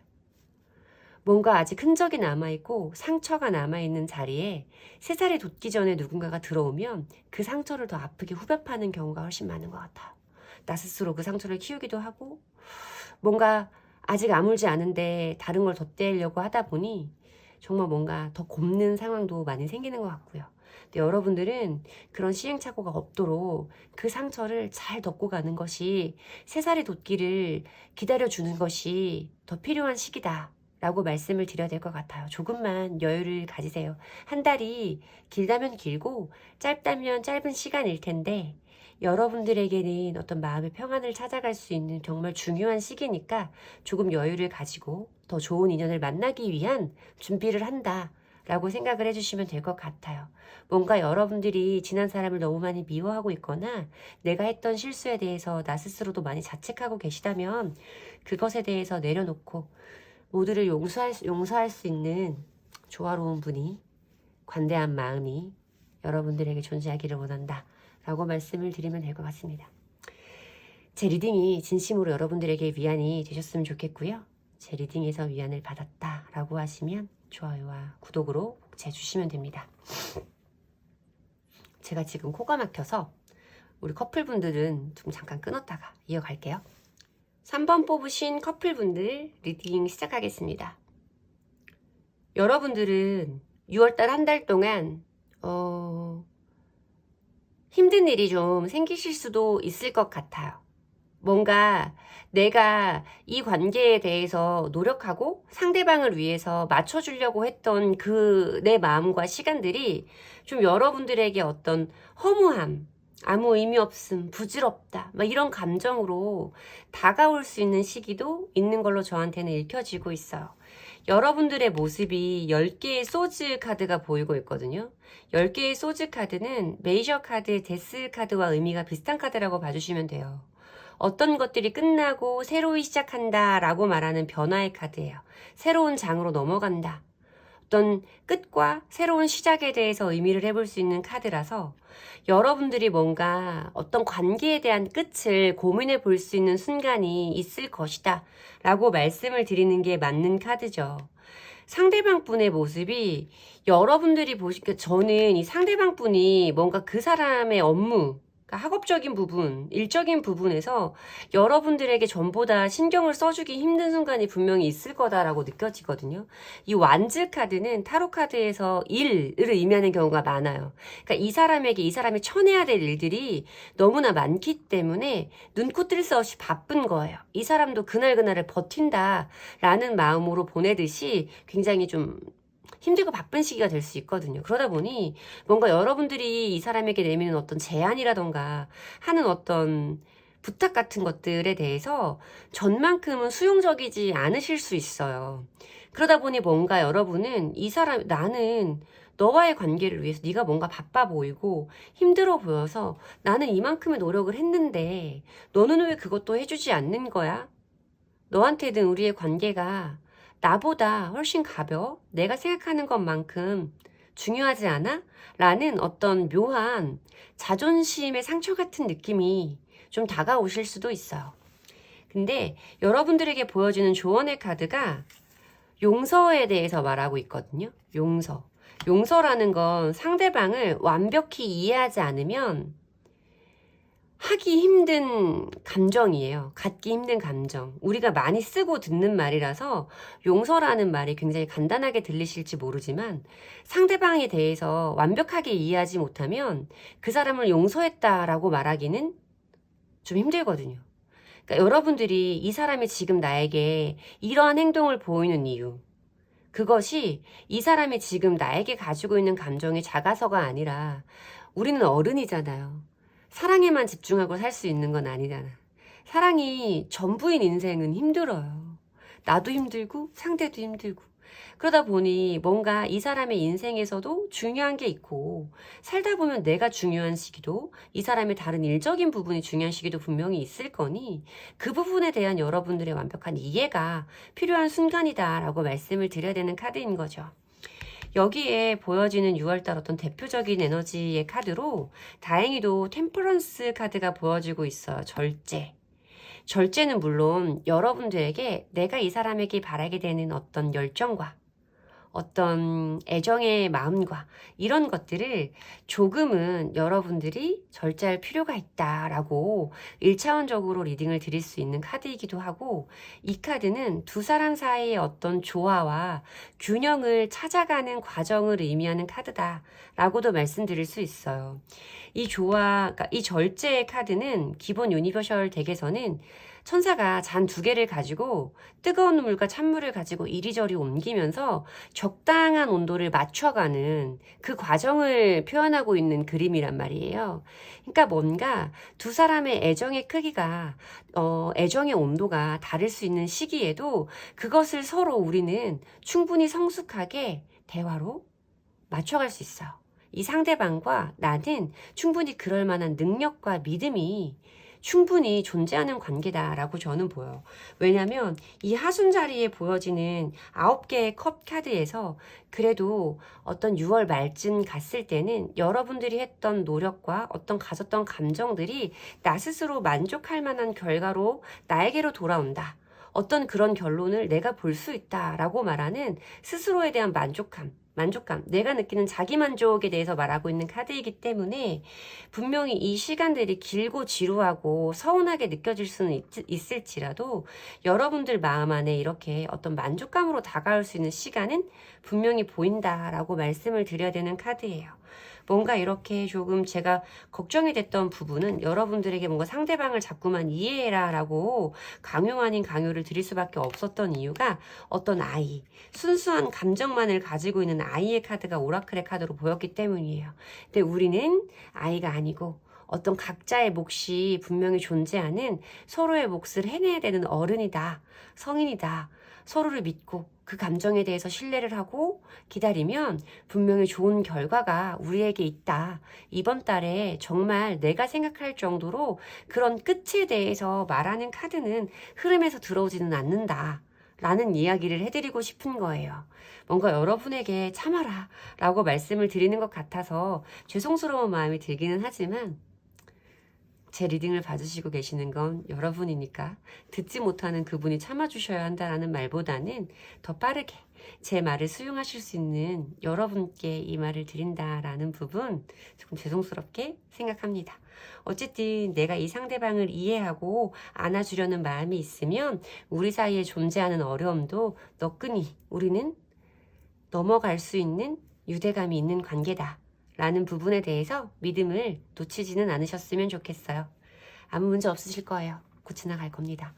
뭔가 아직 흔적이 남아있고 상처가 남아있는 자리에 새살이 돋기 전에 누군가가 들어오면 그 상처를 더 아프게 후벼 파는 경우가 훨씬 많은 것 같아요. 나 스스로 그 상처를 키우기도 하고 뭔가 아직 아물지 않은데 다른 걸 덧대려고 하다 보니 정말 뭔가 더 곱는 상황도 많이 생기는 것 같고요. 근데 여러분들은 그런 시행착오가 없도록 그 상처를 잘 덮고 가는 것이 새살이 돋기를 기다려주는 것이 더 필요한 시기다 라고 말씀을 드려야 될 것 같아요. 조금만 여유를 가지세요. 한 달이 길다면 길고 짧다면 짧은 시간일 텐데 여러분들에게는 어떤 마음의 평안을 찾아갈 수 있는 정말 중요한 시기니까 조금 여유를 가지고 더 좋은 인연을 만나기 위한 준비를 한다 라고 생각을 해주시면 될 것 같아요. 뭔가 여러분들이 지난 사람을 너무 많이 미워하고 있거나 내가 했던 실수에 대해서 나 스스로도 많이 자책하고 계시다면 그것에 대해서 내려놓고 모두를 용서할 수 있는 조화로운 분이, 관대한 마음이 여러분들에게 존재하기를 원한다 라고 말씀을 드리면 될 것 같습니다. 제 리딩이 진심으로 여러분들에게 위안이 되셨으면 좋겠고요. 제 리딩에서 위안을 받았다 라고 하시면 좋아요와 구독으로 복제해주시면 됩니다. 제가 지금 코가 막혀서 우리 커플분들은 좀 잠깐 끊었다가 이어갈게요. 3번 뽑으신 커플분들 리딩 시작하겠습니다. 여러분들은 6월달 한 달 동안 힘든 일이 좀 생기실 수도 있을 것 같아요. 뭔가 내가 이 관계에 대해서 노력하고 상대방을 위해서 맞춰주려고 했던 그 내 마음과 시간들이 좀 여러분들에게 어떤 허무함, 아무 의미 없음, 부질없다 막 이런 감정으로 다가올 수 있는 시기도 있는 걸로 저한테는 읽혀지고 있어요. 여러분들의 모습이 10개의 소즈 카드가 보이고 있거든요. 10개의 소즈 카드는 메이저 카드, 데스 카드와 의미가 비슷한 카드라고 봐주시면 돼요. 어떤 것들이 끝나고 새로이 시작한다 라고 말하는 변화의 카드예요. 새로운 장으로 넘어간다. 어떤 끝과 새로운 시작에 대해서 의미를 해볼 수 있는 카드라서 여러분들이 뭔가 어떤 관계에 대한 끝을 고민해 볼 수 있는 순간이 있을 것이다 라고 말씀을 드리는 게 맞는 카드죠. 상대방 분의 모습이 여러분들이 저는 이 상대방 분이 뭔가 그 사람의 업무, 학업적인 부분, 일적인 부분에서 여러분들에게 전보다 신경을 써주기 힘든 순간이 분명히 있을 거다라고 느껴지거든요. 이 완즈 카드는 타로 카드에서 일을 의미하는 경우가 많아요. 그러니까 이 사람에게 이 사람이 쳐내야 될 일들이 너무나 많기 때문에 눈코 뜰 새 없이 바쁜 거예요. 이 사람도 그날그날을 버틴다라는 마음으로 보내듯이 굉장히 좀 힘들고 바쁜 시기가 될 수 있거든요. 그러다 보니 뭔가 여러분들이 이 사람에게 내미는 어떤 제안이라던가 하는 어떤 부탁 같은 것들에 대해서 전만큼은 수용적이지 않으실 수 있어요. 그러다 보니 뭔가 여러분은 나는 너와의 관계를 위해서 네가 뭔가 바빠 보이고 힘들어 보여서 나는 이만큼의 노력을 했는데 너는 왜 그것도 해주지 않는 거야? 너한테는 우리의 관계가 나보다 훨씬 가벼워? 내가 생각하는 것만큼 중요하지 않아? 라는 어떤 묘한 자존심의 상처 같은 느낌이 좀 다가오실 수도 있어요. 근데 여러분들에게 보여지는 조언의 카드가 용서에 대해서 말하고 있거든요. 용서. 용서라는 건 상대방을 완벽히 이해하지 않으면 하기 힘든 감정이에요. 갖기 힘든 감정. 우리가 많이 쓰고 듣는 말이라서 용서라는 말이 굉장히 간단하게 들리실지 모르지만 상대방에 대해서 완벽하게 이해하지 못하면 그 사람을 용서했다라고 말하기는 좀 힘들거든요. 그러니까 여러분들이 이 사람이 지금 나에게 이러한 행동을 보이는 이유, 그것이 이 사람이 지금 나에게 가지고 있는 감정이 작아서가 아니라 우리는 어른이잖아요. 사랑에만 집중하고 살 수 있는 건 아니잖아. 사랑이 전부인 인생은 힘들어요. 나도 힘들고 상대도 힘들고. 그러다 보니 뭔가 이 사람의 인생에서도 중요한 게 있고 살다 보면 내가 중요한 시기도 이 사람의 다른 일적인 부분이 중요한 시기도 분명히 있을 거니 그 부분에 대한 여러분들의 완벽한 이해가 필요한 순간이다라고 말씀을 드려야 되는 카드인 거죠. 여기에 보여지는 6월달 어떤 대표적인 에너지의 카드로 다행히도 템퍼런스 카드가 보여지고 있어요. 절제. 절제는 물론 여러분들에게 내가 이 사람에게 바라게 되는 어떤 열정과 어떤 애정의 마음과 이런 것들을 조금은 여러분들이 절제할 필요가 있다라고 1차원적으로 리딩을 드릴 수 있는 카드이기도 하고 이 카드는 두 사람 사이의 어떤 조화와 균형을 찾아가는 과정을 의미하는 카드다라고도 말씀드릴 수 있어요. 이 조화, 그러니까 이 절제의 카드는 기본 유니버셜 덱에서는 천사가 잔 2개를 가지고 뜨거운 물과 찬물을 가지고 이리저리 옮기면서 적당한 온도를 맞춰가는 그 과정을 표현하고 있는 그림이란 말이에요. 그러니까 뭔가 두 사람의 애정의 크기가 애정의 온도가 다를 수 있는 시기에도 그것을 서로 우리는 충분히 성숙하게 대화로 맞춰갈 수 있어요. 이 상대방과 나는 충분히 그럴 만한 능력과 믿음이 충분히 존재하는 관계다라고 저는 보여요. 왜냐하면 이 하순 자리에 보여지는 9개의 컵 카드에서 그래도 어떤 6월 말쯤 갔을 때는 여러분들이 했던 노력과 어떤 가졌던 감정들이 나 스스로 만족할 만한 결과로 나에게로 돌아온다. 어떤 그런 결론을 내가 볼 수 있다라고 말하는 스스로에 대한 만족감, 내가 느끼는 자기 만족에 대해서 말하고 있는 카드이기 때문에 분명히 이 시간들이 길고 지루하고 서운하게 느껴질 수는 있을지라도 여러분들 마음 안에 이렇게 어떤 만족감으로 다가올 수 있는 시간은 분명히 보인다라고 말씀을 드려야 되는 카드예요. 뭔가 이렇게 조금 제가 걱정이 됐던 부분은 여러분들에게 뭔가 상대방을 자꾸만 이해해라 라고 강요 아닌 강요를 드릴 수밖에 없었던 이유가 어떤 아이, 순수한 감정만을 가지고 있는 아이의 카드가 오라클의 카드로 보였기 때문이에요. 근데 우리는 아이가 아니고 어떤 각자의 몫이 분명히 존재하는 서로의 몫을 해내야 되는 어른이다, 성인이다. 서로를 믿고 그 감정에 대해서 신뢰를 하고 기다리면 분명히 좋은 결과가 우리에게 있다. 이번 달에 정말 내가 생각할 정도로 그런 끝에 대해서 말하는 카드는 흐름에서 들어오지는 않는다. 라는 이야기를 해드리고 싶은 거예요. 뭔가 여러분에게 참아라 라고 말씀을 드리는 것 같아서 죄송스러운 마음이 들기는 하지만 제 리딩을 봐주시고 계시는 건 여러분이니까 듣지 못하는 그분이 참아주셔야 한다는 말보다는 더 빠르게 제 말을 수용하실 수 있는 여러분께 이 말을 드린다라는 부분 조금 죄송스럽게 생각합니다. 어쨌든 내가 이 상대방을 이해하고 안아주려는 마음이 있으면 우리 사이에 존재하는 어려움도 너끈히 우리는 넘어갈 수 있는 유대감이 있는 관계다. 라는 부분에 대해서 믿음을 놓치지는 않으셨으면 좋겠어요. 아무 문제 없으실 거예요. 곧 지나갈 겁니다.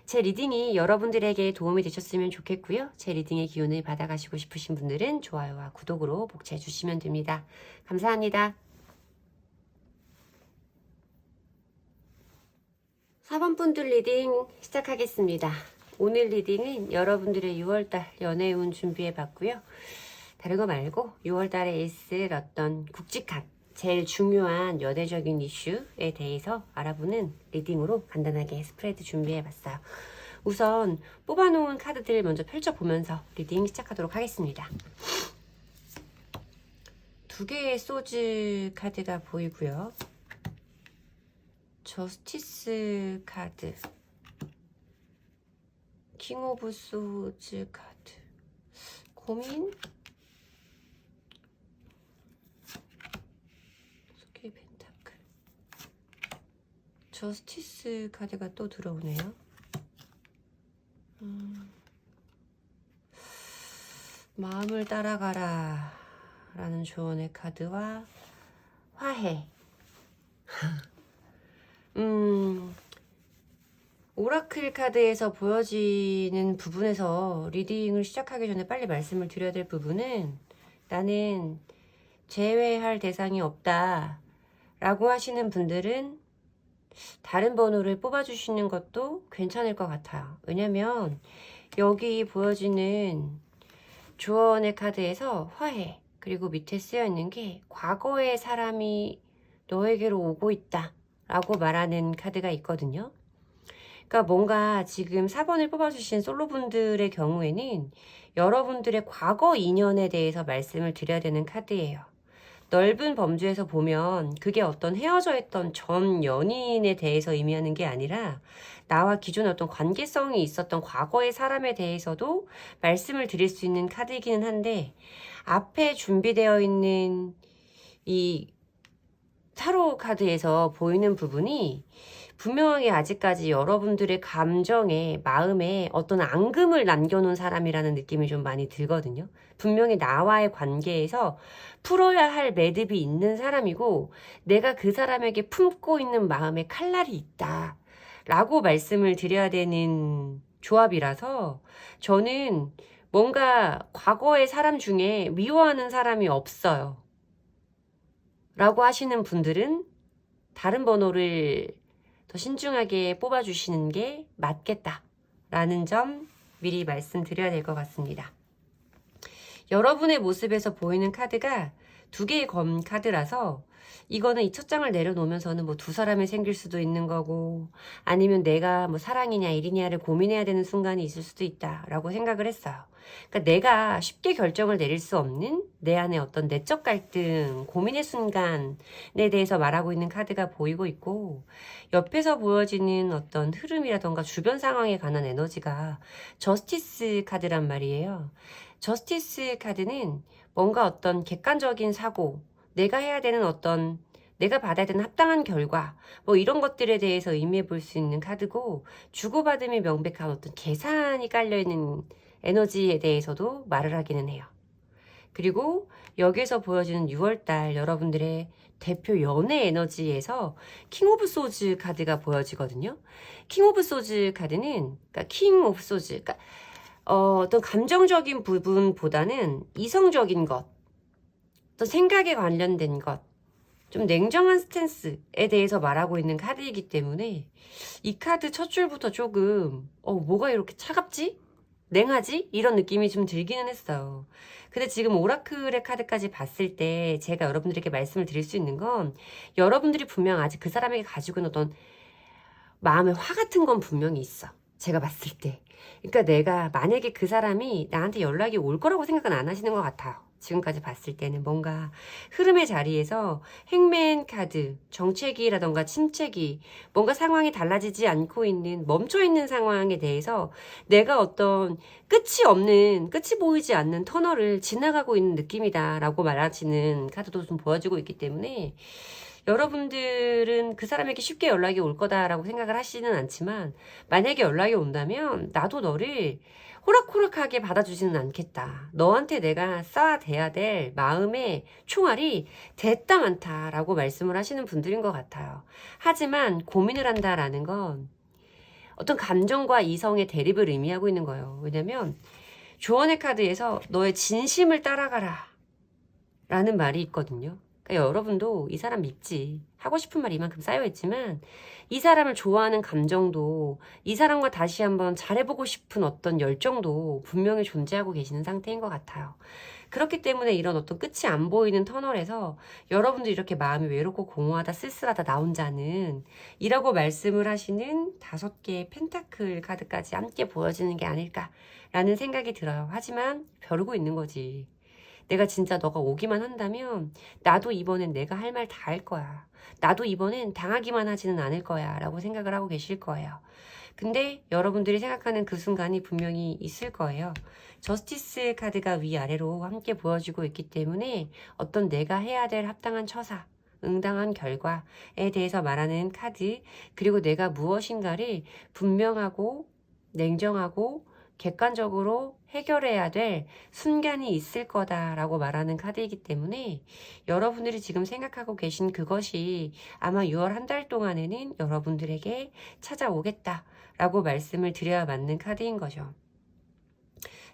제 리딩이 여러분들에게 도움이 되셨으면 좋겠고요. 제 리딩의 기운을 받아가시고 싶으신 분들은 좋아요와 구독으로 복제해 주시면 됩니다. 감사합니다. 4번 분들 리딩 시작하겠습니다. 오늘 리딩은 여러분들의 6월달 연애운 준비해 봤고요. 다른 거 말고 6월달에 있을 어떤 굵직한 제일 중요한 연애적인 이슈에 대해서 알아보는 리딩으로 간단하게 스프레드 준비해 봤어요. 우선 뽑아놓은 카드들 먼저 펼쳐보면서 리딩 시작하도록 하겠습니다. 2개의 소즈 카드가 보이고요. 저스티스 카드, 킹 오브 소즈 카드, 고민, 펜타클. 저스티스 카드가 또 들어오네요. 마음을 따라가라 라는 조언의 카드와 화해. 오라클 카드에서 보여지는 부분에서 리딩을 시작하기 전에 빨리 말씀을 드려야 될 부분은, 나는 제외할 대상이 없다 라고 하시는 분들은 다른 번호를 뽑아주시는 것도 괜찮을 것 같아요. 왜냐면 여기 보여지는 조언의 카드에서 화해, 그리고 밑에 쓰여 있는 게 과거의 사람이 너에게로 오고 있다 라고 말하는 카드가 있거든요. 그러니까 뭔가 지금 4번을 뽑아주신 솔로분들의 경우에는 여러분들의 과거 인연에 대해서 말씀을 드려야 되는 카드예요. 넓은 범주에서 보면 그게 어떤 헤어져 있던 전 연인에 대해서 의미하는 게 아니라 나와 기존에 어떤 관계성이 있었던 과거의 사람에 대해서도 말씀을 드릴 수 있는 카드이기는 한데, 앞에 준비되어 있는 이 타로 카드에서 보이는 부분이 분명하게 아직까지 여러분들의 감정에, 마음에 어떤 앙금을 남겨놓은 사람이라는 느낌이 좀 많이 들거든요. 분명히 나와의 관계에서 풀어야 할 매듭이 있는 사람이고, 내가 그 사람에게 품고 있는 마음에 칼날이 있다 라고 말씀을 드려야 되는 조합이라서, 저는 뭔가 과거의 사람 중에 미워하는 사람이 없어요 라고 하시는 분들은 다른 번호를 더 신중하게 뽑아주시는 게 맞겠다라는 점 미리 말씀드려야 될 것 같습니다. 여러분의 모습에서 보이는 카드가 두 개의 검 카드라서, 이거는 이 첫 장을 내려놓으면서는 뭐 두 사람이 생길 수도 있는 거고, 아니면 내가 뭐 사랑이냐 일이냐를 고민해야 되는 순간이 있을 수도 있다라고 생각을 했어요. 그러니까 내가 쉽게 결정을 내릴 수 없는 내 안에 어떤 내적 갈등, 고민의 순간에 대해서 말하고 있는 카드가 보이고 있고, 옆에서 보여지는 어떤 흐름이라던가 주변 상황에 관한 에너지가 저스티스 카드란 말이에요. 저스티스 카드는 뭔가 어떤 객관적인 사고, 내가 해야 되는 어떤, 내가 받아야 되는 합당한 결과, 뭐 이런 것들에 대해서 의미해 볼 수 있는 카드고, 주고받음이 명백한 어떤 계산이 깔려있는 에너지에 대해서도 말을 하기는 해요. 그리고 여기에서 보여지는 6월달 여러분들의 대표 연애 에너지에서 킹 오브 소즈 카드가 보여지거든요. 킹 오브 소즈 카드는, 그러니까 킹 오브 소즈, 그러니까 어떤 감정적인 부분보다는 이성적인 것, 어떤 생각에 관련된 것, 좀 냉정한 스탠스에 대해서 말하고 있는 카드이기 때문에, 이 카드 첫 줄부터 조금 뭐가 이렇게 차갑지? 냉하지? 이런 느낌이 좀 들기는 했어요. 근데 지금 오라클의 카드까지 봤을 때 제가 여러분들에게 말씀을 드릴 수 있는 건, 여러분들이 분명 아직 그 사람에게 가지고 있는 어떤 마음의 화 같은 건 분명히 있어. 제가 봤을 때. 그러니까 내가 만약에 그 사람이 나한테 연락이 올 거라고 생각은 안 하시는 것 같아요. 지금까지 봤을 때는 뭔가 흐름의 자리에서 행맨 카드, 정체기라던가 침체기, 뭔가 상황이 달라지지 않고 있는, 멈춰있는 상황에 대해서 내가 어떤 끝이 없는, 끝이 보이지 않는 터널을 지나가고 있는 느낌이다 라고 말하시는 카드도 좀 보여지고 있기 때문에, 여러분들은 그 사람에게 쉽게 연락이 올 거다라고 생각을 하시는 않지만, 만약에 연락이 온다면 나도 너를 호락호락하게 받아주지는 않겠다. 너한테 내가 쌓아대야 될 마음의 총알이 됐다 많다라고 말씀을 하시는 분들인 것 같아요. 하지만 고민을 한다라는 건 어떤 감정과 이성의 대립을 의미하고 있는 거예요. 왜냐면 조언의 카드에서 너의 진심을 따라가라 라는 말이 있거든요. 그러니까 여러분도 이 사람 믿지, 하고 싶은 말 이만큼 쌓여있지만 이 사람을 좋아하는 감정도, 이 사람과 다시 한번 잘해보고 싶은 어떤 열정도 분명히 존재하고 계시는 상태인 것 같아요. 그렇기 때문에 이런 어떤 끝이 안 보이는 터널에서 여러분들이 이렇게 마음이 외롭고 공허하다, 쓸쓸하다, 나 혼자는 이라고 말씀을 하시는 5개의 펜타클 카드까지 함께 보여지는 게 아닐까라는 생각이 들어요. 하지만 벼르고 있는 거지. 내가 진짜 너가 오기만 한다면 나도 이번엔 내가 할 말 다 할 거야. 나도 이번엔 당하기만 하지는 않을 거야 라고 생각을 하고 계실 거예요. 근데 여러분들이 생각하는 그 순간이 분명히 있을 거예요. 저스티스 카드가 위아래로 함께 보여지고 있기 때문에 어떤 내가 해야 될 합당한 처사는 응당한 결과에 대해서 말하는 카드, 그리고 내가 무엇인가를 분명하고 냉정하고 객관적으로 해결해야 될 순간이 있을 거다라고 말하는 카드이기 때문에 여러분들이 지금 생각하고 계신 그것이 아마 6월 한 달 동안에는 여러분들에게 찾아오겠다라고 말씀을 드려야 맞는 카드인 거죠.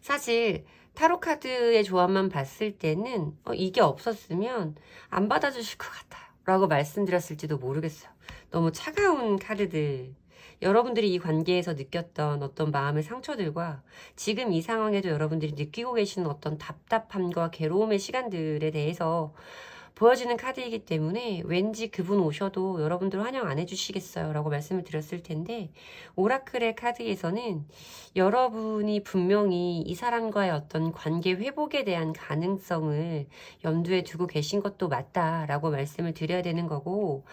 사실 타로 카드의 조합만 봤을 때는 이게 없었으면 안 받아주실 것 같아요 라고 말씀드렸을지도 모르겠어요. 너무 차가운 카드들, 여러분들이 이 관계에서 느꼈던 어떤 마음의 상처들과 지금 이 상황에도 여러분들이 느끼고 계시는 어떤 답답함과 괴로움의 시간들에 대해서 보여지는 카드이기 때문에 왠지 그분 오셔도 여러분들 환영 안 해주시겠어요 라고 말씀을 드렸을 텐데, 오라클의 카드에서는 여러분이 분명히 이 사람과의 어떤 관계 회복에 대한 가능성을 염두에 두고 계신 것도 맞다라고 말씀을 드려야 되는 거고,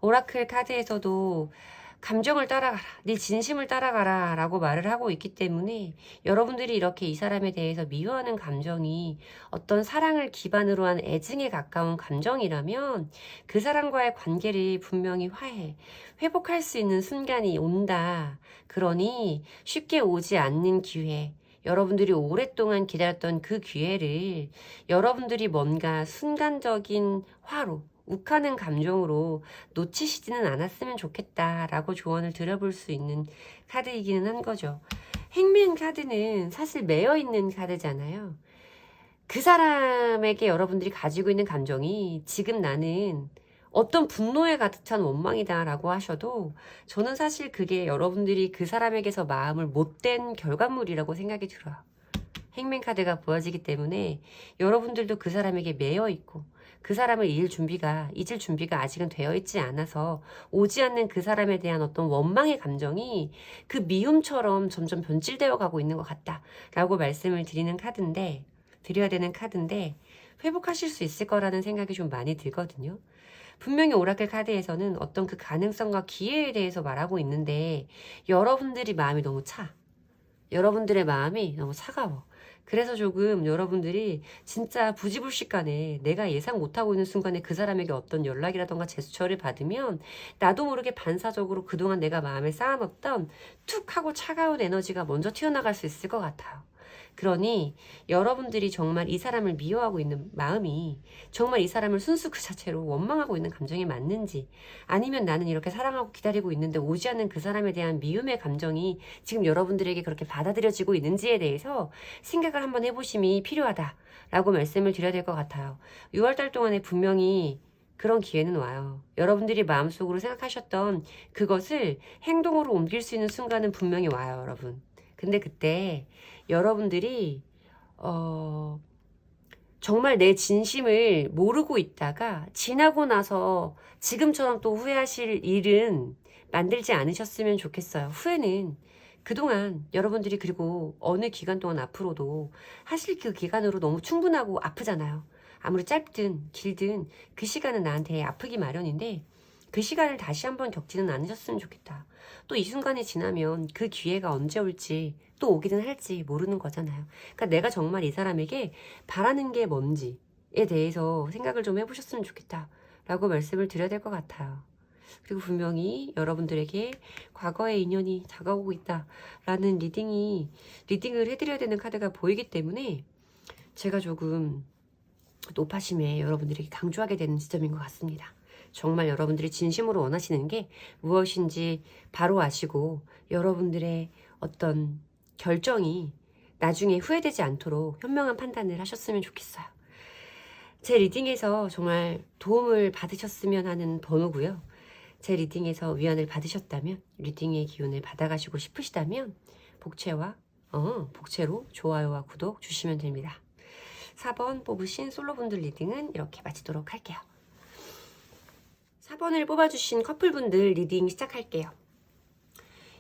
오라클 카드에서도 감정을 따라가라, 네 진심을 따라가라 라고 말을 하고 있기 때문에 여러분들이 이렇게 이 사람에 대해서 미워하는 감정이 어떤 사랑을 기반으로 한 애증에 가까운 감정이라면 그 사람과의 관계를 분명히 회복할 수 있는 순간이 온다. 그러니 쉽게 오지 않는 기회, 여러분들이 오랫동안 기다렸던 그 기회를 여러분들이 뭔가 순간적인 화로, 욱하는 감정으로 놓치시지는 않았으면 좋겠다라고 조언을 드려볼 수 있는 카드이기는 한 거죠. 행맨 카드는 사실 매여있는 카드잖아요. 그 사람에게 여러분들이 가지고 있는 감정이 지금 나는 어떤 분노에 가득 찬 원망이다 라고 하셔도 저는 사실 그게 여러분들이 그 사람에게서 마음을 못댄 결과물이라고 생각이 들어요. 행맨 카드가 보여지기 때문에 여러분들도 그 사람에게 매여있고 그 사람을 잊을 준비가 아직은 되어 있지 않아서 오지 않는 그 사람에 대한 어떤 원망의 감정이 그 미움처럼 점점 변질되어 가고 있는 것 같다라고 말씀을 드려야 되는 카드인데 회복하실 수 있을 거라는 생각이 좀 많이 들거든요. 분명히 오라클 카드에서는 어떤 그 가능성과 기회에 대해서 말하고 있는데 여러분들이 마음이 너무 여러분들의 마음이 너무 차가워. 그래서 조금 여러분들이 진짜 부지불식간에 내가 예상 못하고 있는 순간에 그 사람에게 어떤 연락이라던가 제스처를 받으면 나도 모르게 반사적으로 그동안 내가 마음에 쌓아놨던 툭 하고 차가운 에너지가 먼저 튀어나갈 수 있을 것 같아요. 그러니 여러분들이 정말 이 사람을 미워하고 있는 마음이 정말 이 사람을 순수 그 자체로 원망하고 있는 감정이 맞는지, 아니면 나는 이렇게 사랑하고 기다리고 있는데 오지 않는 그 사람에 대한 미움의 감정이 지금 여러분들에게 그렇게 받아들여지고 있는지에 대해서 생각을 한번 해보심이 필요하다라고 말씀을 드려야 될 것 같아요. 6월달 동안에 분명히 그런 기회는 와요. 여러분들이 마음속으로 생각하셨던 그것을 행동으로 옮길 수 있는 순간은 분명히 와요, 여러분. 근데 그때 여러분들이 정말 내 진심을 모르고 있다가 지나고 나서 지금처럼 또 후회하실 일은 만들지 않으셨으면 좋겠어요. 후회는 그동안 여러분들이 그리고 어느 기간 동안 앞으로도 하실 그 기간으로 너무 충분하고 아프잖아요. 아무리 짧든 길든 그 시간은 나한테 아프기 마련인데 그 시간을 다시 한번 겪지는 않으셨으면 좋겠다. 또 이 순간이 지나면 그 기회가 언제 올지 또 오기는 할지 모르는 거잖아요. 그러니까 내가 정말 이 사람에게 바라는 게 뭔지에 대해서 생각을 좀 해보셨으면 좋겠다 라고 말씀을 드려야 될 것 같아요. 그리고 분명히 여러분들에게 과거의 인연이 다가오고 있다라는 리딩을 해드려야 되는 카드가 보이기 때문에 제가 조금 노파심에 여러분들에게 강조하게 되는 지점인 것 같습니다. 정말 여러분들이 진심으로 원하시는 게 무엇인지 바로 아시고 여러분들의 어떤 결정이 나중에 후회되지 않도록 현명한 판단을 하셨으면 좋겠어요. 제 리딩에서 정말 도움을 받으셨으면 하는 번호고요. 제 리딩에서 위안을 받으셨다면, 리딩의 기운을 받아가시고 싶으시다면 복채로 좋아요와 구독 주시면 됩니다. 4번 뽑으신 솔로분들 리딩은 이렇게 마치도록 할게요. 4번을 뽑아주신 커플분들 리딩 시작할게요.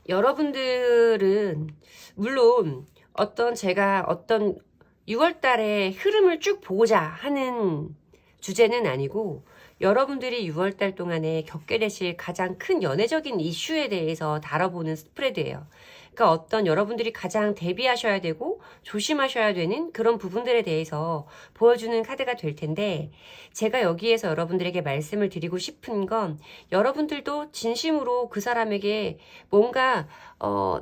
여러분들은 물론 제가 어떤 6월달에 흐름을 쭉 보고자 하는 주제는 아니고 여러분들이 6월달 동안에 겪게 되실 가장 큰 연애적인 이슈에 대해서 다뤄보는 스프레드예요. 그러니까 어떤 여러분들이 가장 대비하셔야 되고 조심하셔야 되는 그런 부분들에 대해서 보여주는 카드가 될 텐데, 제가 여기에서 여러분들에게 말씀을 드리고 싶은 건, 여러분들도 진심으로 그 사람에게 뭔가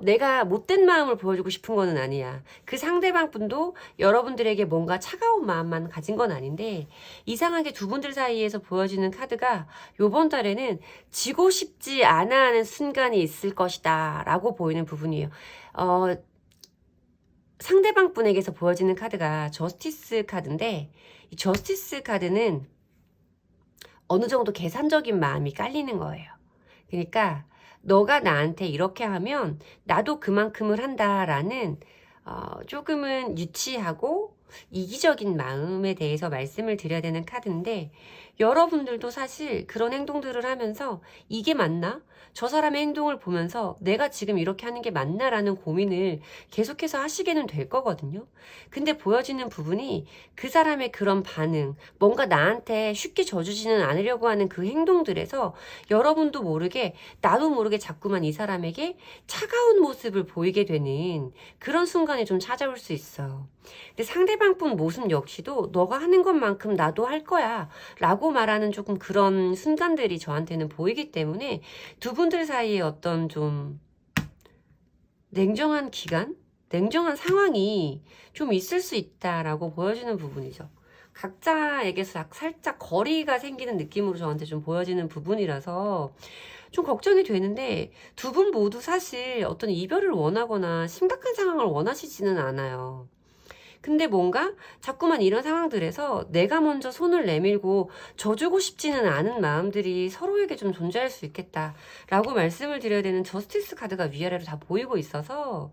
내가 못된 마음을 보여주고 싶은 거는 아니야. 그 상대방 분도 여러분들에게 뭔가 차가운 마음만 가진 건 아닌데, 이상하게 두 분들 사이에서 보여지는 카드가 요번 달에는 지고 싶지 않아 하는 순간이 있을 것이다 라고 보이는 부분이에요. 상대방 분에게서 보여지는 카드가 저스티스 카드인데, 이 저스티스 카드는 어느 정도 계산적인 마음이 깔리는 거예요. 그러니까 너가 나한테 이렇게 하면 나도 그만큼을 한다라는 조금은 유치하고 이기적인 마음에 대해서 말씀을 드려야 되는 카드인데, 여러분들도 사실 그런 행동들을 하면서 이게 맞나? 저 사람의 행동을 보면서 내가 지금 이렇게 하는 게 맞나라는 고민을 계속해서 하시게는 될 거거든요. 근데 보여지는 부분이 그 사람의 그런 반응, 뭔가 나한테 쉽게 져주지는 않으려고 하는 그 행동들에서 여러분도 모르게 나도 모르게 자꾸만 이 사람에게 차가운 모습을 보이게 되는 그런 순간이 좀 찾아올 수 있어. 근데 상대방 분 모습 역시도 너가 하는 것만큼 나도 할 거야 라고 말하는 조금 그런 순간들이 저한테는 보이기 때문에 두 분들 사이에 어떤 좀 냉정한 기간? 냉정한 상황이 좀 있을 수 있다라고 보여지는 부분이죠. 각자에게서 살짝 거리가 생기는 느낌으로 저한테 좀 보여지는 부분이라서 좀 걱정이 되는데, 두 분 모두 사실 어떤 이별을 원하거나 심각한 상황을 원하시지는 않아요. 근데 뭔가 자꾸만 이런 상황들에서 내가 먼저 손을 내밀고 져주고 싶지는 않은 마음들이 서로에게 좀 존재할 수 있겠다라고 말씀을 드려야 되는 저스티스 카드가 위아래로 다 보이고 있어서,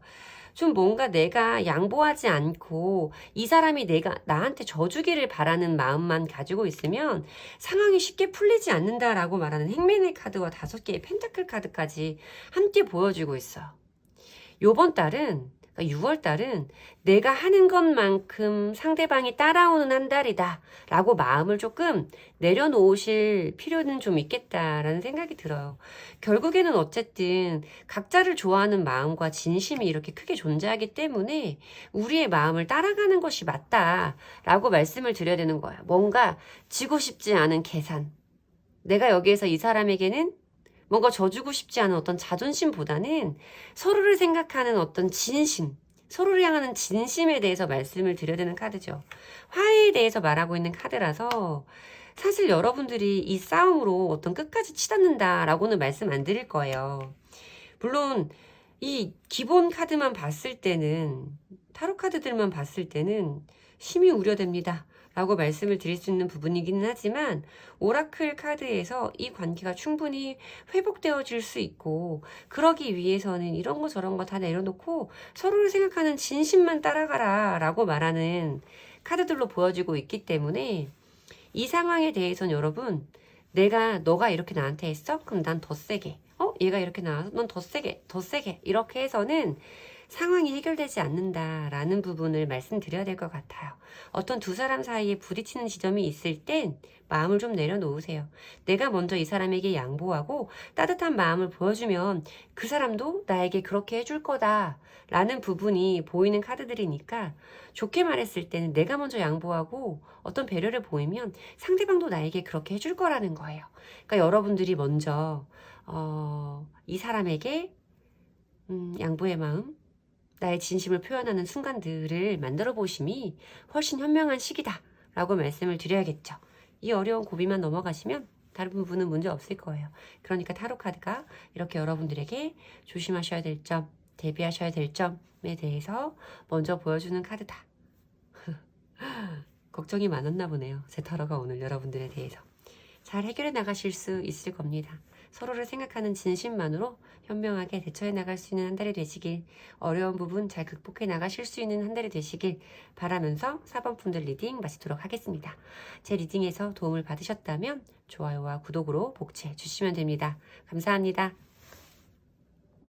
좀 뭔가 내가 양보하지 않고 이 사람이 나한테 져주기를 바라는 마음만 가지고 있으면 상황이 쉽게 풀리지 않는다라고 말하는 행맨의 카드와 5개의 펜타클 카드까지 함께 보여주고 있어. 요번 달은, 그러니까 6월 달은 내가 하는 것만큼 상대방이 따라오는 한 달이다 라고 마음을 조금 내려놓으실 필요는 좀 있겠다라는 생각이 들어요. 결국에는 어쨌든 각자를 좋아하는 마음과 진심이 이렇게 크게 존재하기 때문에 우리의 마음을 따라가는 것이 맞다라고 말씀을 드려야 되는 거야. 뭔가 지고 싶지 않은 계산. 내가 여기에서 이 사람에게는 뭔가 져주고 싶지 않은 어떤 자존심보다는 서로를 생각하는 어떤 진심, 서로를 향하는 진심에 대해서 말씀을 드려야 되는 카드죠. 화해에 대해서 말하고 있는 카드라서 사실 여러분들이 이 싸움으로 어떤 끝까지 치닫는다라고는 말씀 안 드릴 거예요. 물론 이 기본 카드만 봤을 때는, 타로 카드들만 봤을 때는 심히 우려됩니다 라고 말씀을 드릴 수 있는 부분이기는 하지만, 오라클 카드에서 이 관계가 충분히 회복되어질 수 있고, 그러기 위해서는 이런 거 저런 거 다 내려놓고 서로를 생각하는 진심만 따라가라 라고 말하는 카드들로 보여지고 있기 때문에, 이 상황에 대해서는 여러분, 너가 이렇게 나한테 했어? 그럼 난 더 세게. 얘가 이렇게 나와서 넌 더 세게, 더 세게. 이렇게 해서는 상황이 해결되지 않는다라는 부분을 말씀드려야 될 것 같아요. 어떤 두 사람 사이에 부딪히는 지점이 있을 땐 마음을 좀 내려놓으세요. 내가 먼저 이 사람에게 양보하고 따뜻한 마음을 보여주면 그 사람도 나에게 그렇게 해줄 거다라는 부분이 보이는 카드들이니까, 좋게 말했을 때는 내가 먼저 양보하고 어떤 배려를 보이면 상대방도 나에게 그렇게 해줄 거라는 거예요. 그러니까 여러분들이 먼저 이 사람에게 양보의 마음, 나의 진심을 표현하는 순간들을 만들어 보심이 훨씬 현명한 시기다 라고 말씀을 드려야겠죠. 이 어려운 고비만 넘어가시면 다른 부분은 문제 없을 거예요. 그러니까 타로 카드가 이렇게 여러분들에게 조심하셔야 될 점, 대비하셔야 될 점에 대해서 먼저 보여주는 카드다. 걱정이 많았나 보네요. 제 타로가 오늘 여러분들에 대해서 잘 해결해 나가실 수 있을 겁니다. 서로를 생각하는 진심만으로 현명하게 대처해 나갈 수 있는 한 달이 되시길, 어려운 부분 잘 극복해 나가실 수 있는 한 달이 되시길 바라면서 4번 분들 리딩 마치도록 하겠습니다. 제 리딩에서 도움을 받으셨다면 좋아요와 구독으로 복채 주시면 됩니다. 감사합니다.